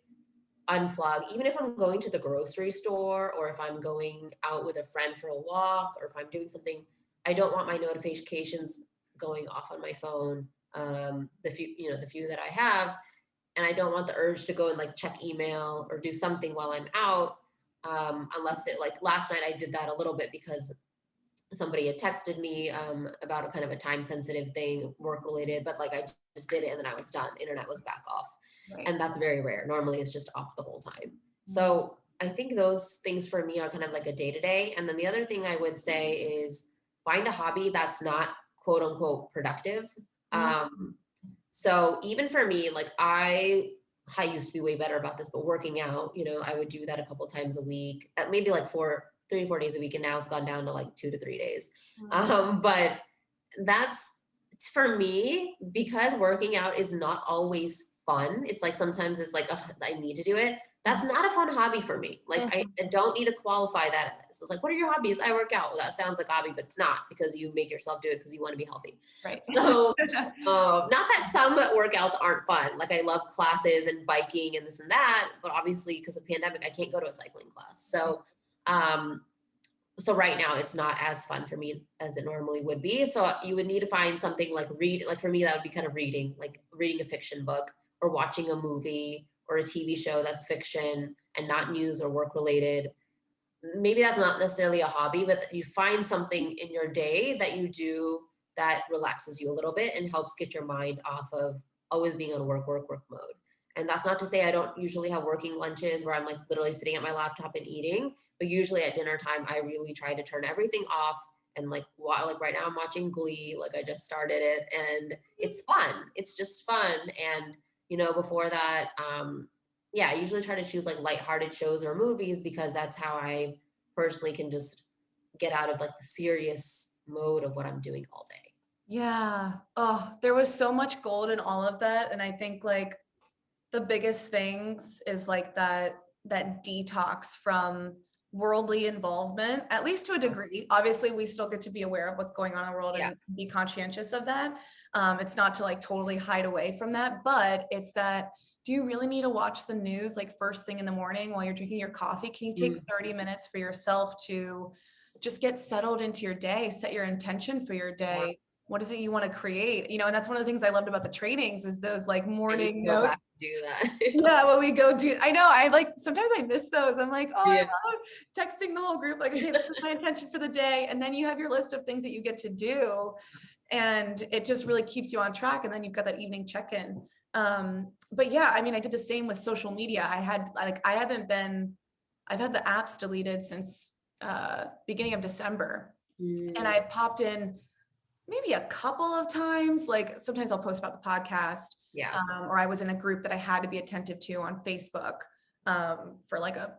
B: unplug, even if I'm going to the grocery store or if I'm going out with a friend for a walk or if I'm doing something, I don't want my notifications going off on my phone. The few that I have, and I don't want the urge to go and like check email or do something while I'm out. Unless it, like last night I did that a little bit because somebody had texted me about a kind of a time sensitive thing, work related, but like I just did it and then I was done. Internet was back off.
A: Right.
B: And that's very rare. Normally it's just off the whole time.
A: Mhm.
B: So I think those things for me are kind of like a day to day. And then the other thing I would say is find a hobby that's not quote unquote productive.
A: Mhm.
B: So even for me, like I I used to be way better about this, but working out, I would do that a couple times a week, maybe like 3 to 4 days a week. And now it's gone down to like 2 to 3 days. But that's for me, because working out is not always fun. It's like sometimes it's like, "Ugh, I need to do it." That's not a fun hobby for me. Like I don't need to qualify that. So it's like, what are your hobbies? I work out. Well, that sounds like a hobby, but it's not, because you make yourself do it because you want to be healthy.
A: Right.
B: So not that some workouts aren't fun. Like I love classes and biking and this and that, but obviously because of pandemic, I can't go to a cycling class. Um, so right now it's not as fun for me as it normally would be. So you would need to find something like like for me, that would be kind of reading, like reading a fiction book or watching a movie or a TV show that's fiction and not news or work related. Maybe that's not necessarily a hobby, but you find something in your day that you do that relaxes you a little bit and helps get your mind off of always being on work mode. And that's not to say I don't usually have working lunches where I'm like literally sitting at my laptop and eating, but usually at dinner time, I really try to turn everything off and like right now I'm watching Glee, like I just started it and it's fun. It's just fun. And before that, yeah, I usually try to choose like lighthearted shows or movies because that's how I personally can just get out of like the serious mode of what I'm doing all day.
A: Yeah. Oh, there was so much gold in all of that. And I think like the biggest things is like that detox from worldly involvement, at least to a degree. Obviously, we still get to be aware of what's going on in the world and be conscientious of that. It's not to like totally hide away from that, but it's that, do you really need to watch the news like first thing in the morning while you're drinking your coffee? Can you take 30 minutes for yourself to just get settled into your day, set your intention for your day? What is it you want to create? And that's one of the things I loved about the trainings is those like morning
B: Go
A: notes.
B: back and do that.
A: Yeah, when we go do, I know, I like, sometimes I miss those. I'm like, oh,
B: Yeah.
A: I love texting the whole group, like, okay, this is my intention for the day. And then you have your list of things that you get to do. And it just really keeps you on track. And then you've got that evening check-in. But yeah, I mean, I did the same with social media. I've had the apps deleted since beginning of December. And I popped in maybe a couple of times, like sometimes I'll post about the podcast.
B: Yeah.
A: Or I was in a group that I had to be attentive to on Facebook for like a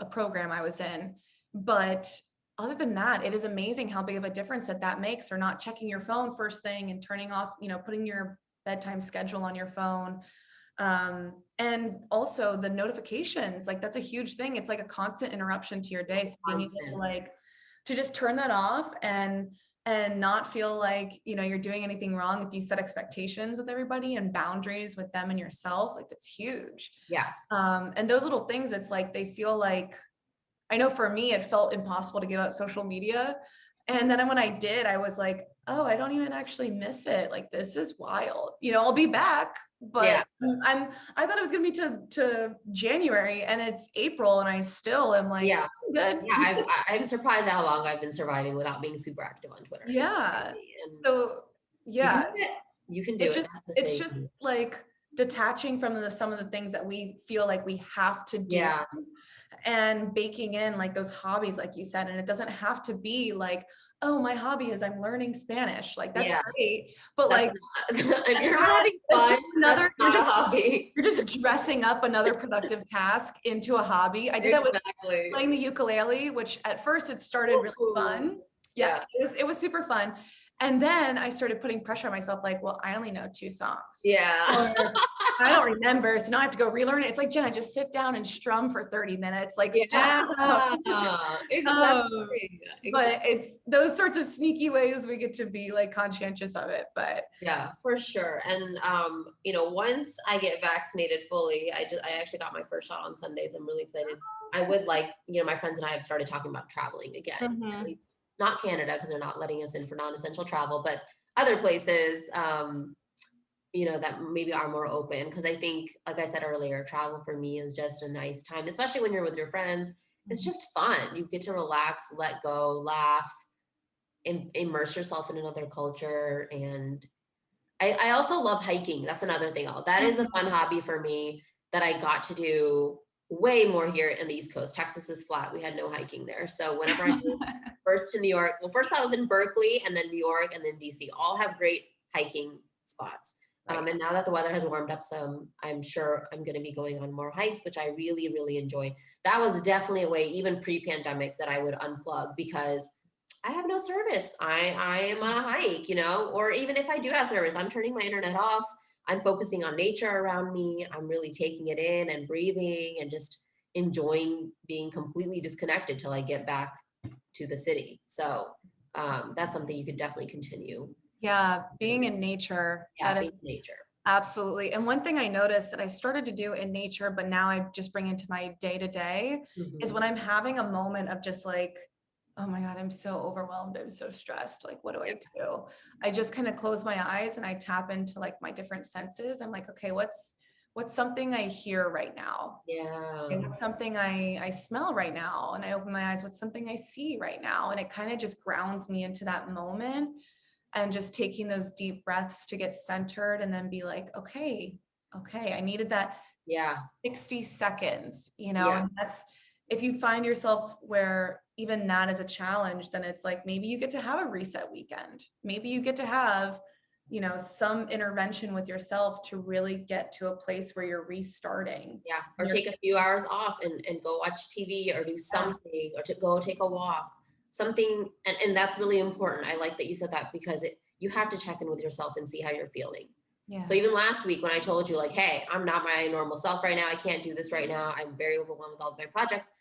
A: program I was in. But other than that, it is amazing how big of a difference that makes, or not checking your phone first thing and turning off, putting your bedtime schedule on your phone. And also the notifications, like that's a huge thing. It's like a constant interruption to your day. So being able to just turn that off and not feel like, you're doing anything wrong if you set expectations with everybody and boundaries with them and yourself, like that's huge.
B: Yeah.
A: And those little things, it's like, they feel like, I know for me, it felt impossible to give up social media. And then when I did, I was like, oh, I don't even actually miss it. Like, this is wild. I'll be back, but I thought it was going to be to January and it's April and I still am like, good.
B: Yeah. I'm surprised at how long I've been surviving without being super active on Twitter.
A: Yeah. So yeah,
B: you can do it.
A: It's just like detaching from some of the things that we feel like we have to do.
B: Yeah.
A: And baking in like those hobbies, like you said, and it doesn't have to be like, oh, my hobby is I'm learning Spanish. Like that's great, but like
B: if you're not having fun, that's not a hobby.
A: You're just dressing up another productive task into a hobby. I did that with playing the ukulele, which at first it started really fun. Yeah, it was super fun. And then I started putting pressure on myself, like, well, I only know 2 songs.
B: Yeah.
A: Or I don't remember, so now I have to go relearn it. It's like, Jenna, just sit down and strum for 30 minutes. Like,
B: exactly.
A: But it's those sorts of sneaky ways we get to be like conscientious of it. But
B: yeah, for sure. And once I get vaccinated fully, I actually got my first shot on Sunday, so I'm really excited. I would like, my friends and I have started talking about traveling again. At least not Canada, because they're not letting us in for non-essential travel, but other places, that maybe are more open. Because I think, like I said earlier, travel for me is just a nice time, especially when you're with your friends. It's just fun. You get to relax, let go, laugh, immerse yourself in another culture. And I also love hiking. That's another thing. That is a fun hobby for me that I got to do way more here in the East Coast. Texas is flat. We had no hiking there. So whenever I moved first to New York, well, first I was in Berkeley and then New York and then DC, all have great hiking spots.
A: Right.
B: And now that the weather has warmed up some, I'm sure I'm going to be going on more hikes, which I really, really enjoy. That was definitely a way, even pre-pandemic, that I would unplug because I have no service. I am on a hike, or even if I do have service, I'm turning my internet off. I'm focusing on nature around me. I'm really taking it in and breathing and just enjoying being completely disconnected till I get back to the city. So that's something you could definitely continue.
A: Yeah, being in nature,
B: Yeah,
A: that
B: being
A: is
B: in nature.
A: absolutely. And one thing I noticed that I started to do in nature, but now I just bring into my day to day is
B: Mhm.
A: when I'm having a moment of just like, oh my God, I'm so overwhelmed. I'm so stressed. Like, what do I do? I just kind of close my eyes and I tap into like my different senses. I'm like, okay, what's something I hear right now?
B: Yeah.
A: And what's something I smell right now? And I open my eyes, what's something I see right now? And it kind of just grounds me into that moment and just taking those deep breaths to get centered and then be like, okay, I needed that
B: Yeah.
A: 60 seconds,
B: Yeah.
A: and that's if you find yourself where even that is a challenge, then it's like maybe you get to have a reset weekend. Maybe you get to have, some intervention with yourself to really get to a place where you're restarting.
B: Yeah. Or
A: You're,
B: take a few hours off and go watch TV or do
A: yeah,
B: something or to go take a walk. Something and that's really important. I like that you said that because you have to check in with yourself and see how you're feeling. So
A: yeah,
B: even last week when I told you like, hey, I'm not my normal self right now. I can't do this right now. I'm very overwhelmed with all of my projects.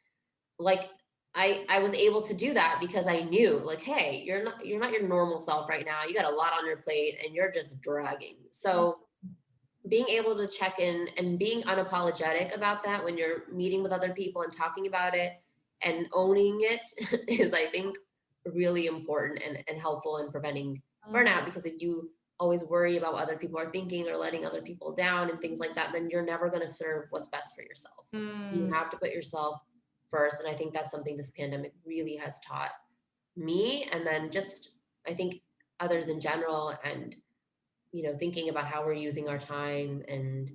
B: Like I was able to do that because I knew like, hey, you're not your normal self right now. You got a lot on your plate and you're just dragging.
A: yeah,
B: So being able to check in and being unapologetic about that when you're meeting with other people and talking about it and owning it is, I think, really important and helpful in preventing
A: mm,
B: burnout. Because if you always worry about what other people are thinking or letting other people down and things like that, then you're never going to serve what's best for yourself. You
A: mm,
B: have to put yourself first. And I think that's something this pandemic really has taught me. And then just, I think, others in general. And thinking about how we're using our time and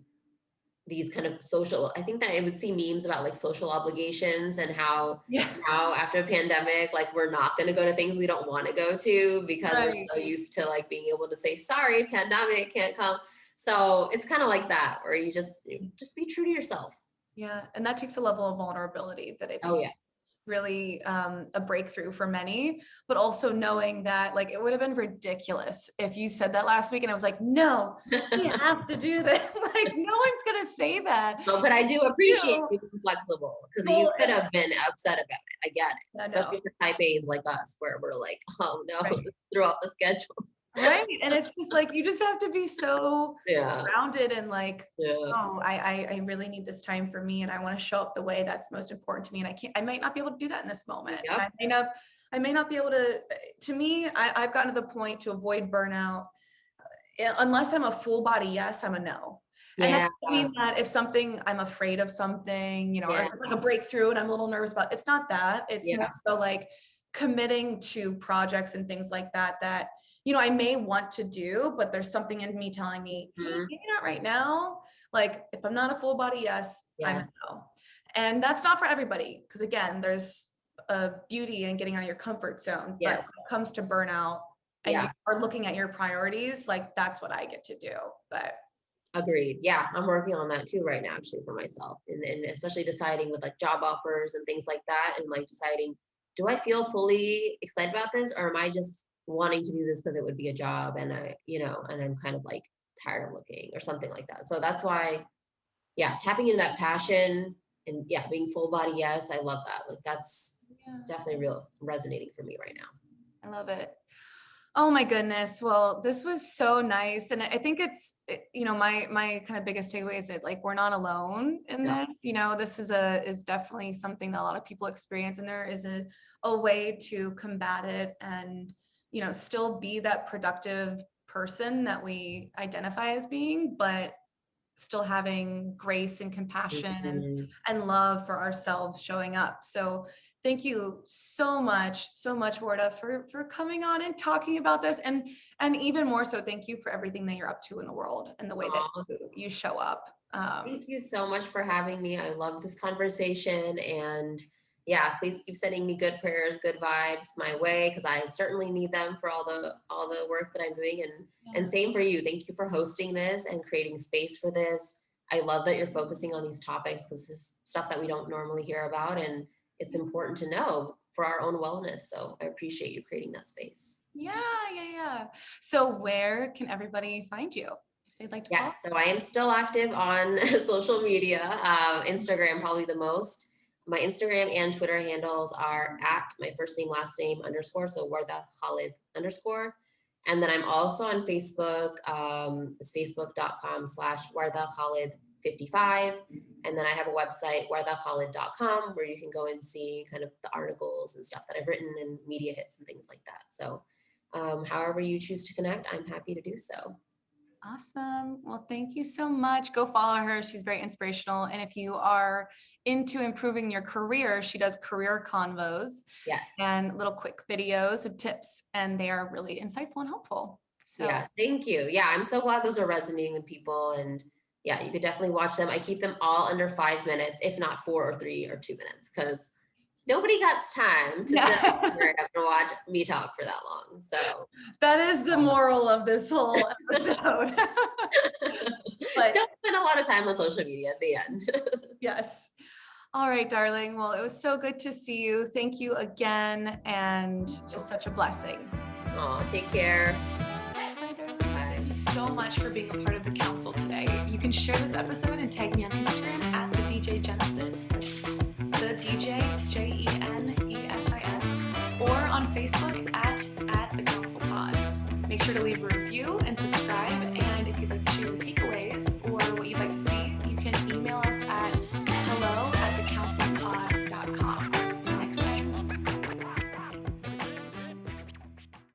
B: these kind of social, I think that I would see memes about like social obligations and how
A: yeah,
B: now after a pandemic, like we're not going to go to things we don't want to go to because we're
A: right.
B: so used to like being able to say, sorry, pandemic can't come. So it's kind of like that, where you just be true to yourself.
A: Yeah, and that takes a level of vulnerability that I
B: Oh
A: think
B: yeah.
A: really a breakthrough for many, but also knowing that like it would have been ridiculous if you said that last week and I was like, no, we have to do this. Like no one's gonna say that.
B: No, but I do appreciate
A: You
B: you being flexible because you
A: well,
B: could have been upset about it. I get it,
A: I know,
B: especially for type A's like us, where we're like, oh no,
A: right.
B: threw off the schedule.
A: Right. And it's just like you just have to be so
B: Yeah,
A: grounded and like,
B: yeah,
A: oh, I really need this time for me and I want to show up the way that's most important to me. And I might not be able to do that in this moment. And
B: yep,
A: I may not be able to me, I've gotten to the point to avoid burnout. Unless I'm a full body yes, I'm a no. And that
B: yeah,
A: doesn't mean that if something I'm afraid of something, or
B: yeah,
A: if it's like a breakthrough and I'm a little nervous about, it's not that. It's more
B: yeah,
A: so like committing to projects and things like that I may want to do, but there's something in me telling me, hey,
B: mhm,
A: maybe not right now. Like if I'm not a full body yes, I'm a
B: yes,
A: no. And that's not for everybody. Because again, there's a beauty in getting out of your comfort zone. But when
B: yes,
A: it comes to burnout, and you
B: yeah,
A: are looking at your priorities, like that's what I get to do. But
B: agreed. Yeah, I'm working on that too right now, actually, for myself, and especially deciding with like job offers and things like that, and like deciding, do I feel fully excited about this, or am I just wanting to do this because it would be a job, and and I'm kind of like tired of looking or something like that. So that's why, yeah, tapping into that passion and yeah, being full body, yes, I love that. Like that's
A: yeah,
B: definitely real resonating for me right now.
A: I love it. Oh my goodness. Well, this was so nice. And I think my kind of biggest takeaway is that like we're not alone in
B: No.
A: this. This is definitely something that a lot of people experience. And there is a way to combat it and, still be that productive person that we identify as being, but still having grace and compassion
B: Mhm.
A: and love for ourselves showing up. So thank you so much, Wardah, for coming on and talking about this. And even more so, thank you for everything that you're up to in the world and the way that
B: Aw,
A: you show up.
B: thank you so much for having me. I love this conversation and yeah, please keep sending me good prayers, good vibes my way, because I certainly need them for all the work that I'm doing. And same for you. Thank you for hosting this and creating space for this. I love that you're focusing on these topics because this is stuff that we don't normally hear about, and it's important to know for our own wellness. So I appreciate you creating that space.
A: Yeah. So where can everybody find you if they'd like to follow?
B: Yes, so I am still active on social media, Instagram probably the most. My Instagram and Twitter handles are at my first name, last name underscore, so Wardah Khalid underscore. And then I'm also on Facebook. It's facebook.com/Wardah Khalid 55. And then I have a website, wardahkhalid.com, where you can go and see kind of the articles and stuff that I've written and media hits and things like that. So however you choose to connect, I'm happy to do so.
A: Awesome. Well, thank you so much. Go follow her. She's very inspirational. And if you are into improving your career, she does career convos
B: Yes.
A: and little quick videos and tips, and they are really insightful and helpful. So
B: yeah, thank you. Yeah, I'm so glad those are resonating with people. And yeah, you could definitely watch them. I keep them all under 5 minutes, if not 4 or 3 or 2 minutes, because nobody got time to sit there and watch me talk for that long. So
A: that is the moral of this whole episode. But
B: don't spend a lot of time on social media at the end.
A: Yes. All right, darling. Well, it was so good to see you. Thank you again, and just such a blessing.
B: Oh, take care.
A: Thank you so much for being a part of the council today. You can share this episode and tag me on Instagram at the DJ Genesis. That's the DJ JENESIS, or on Facebook at the Council Pod. Make sure to leave a review and subscribe. And if you'd like to share your takeaways or what you'd like to see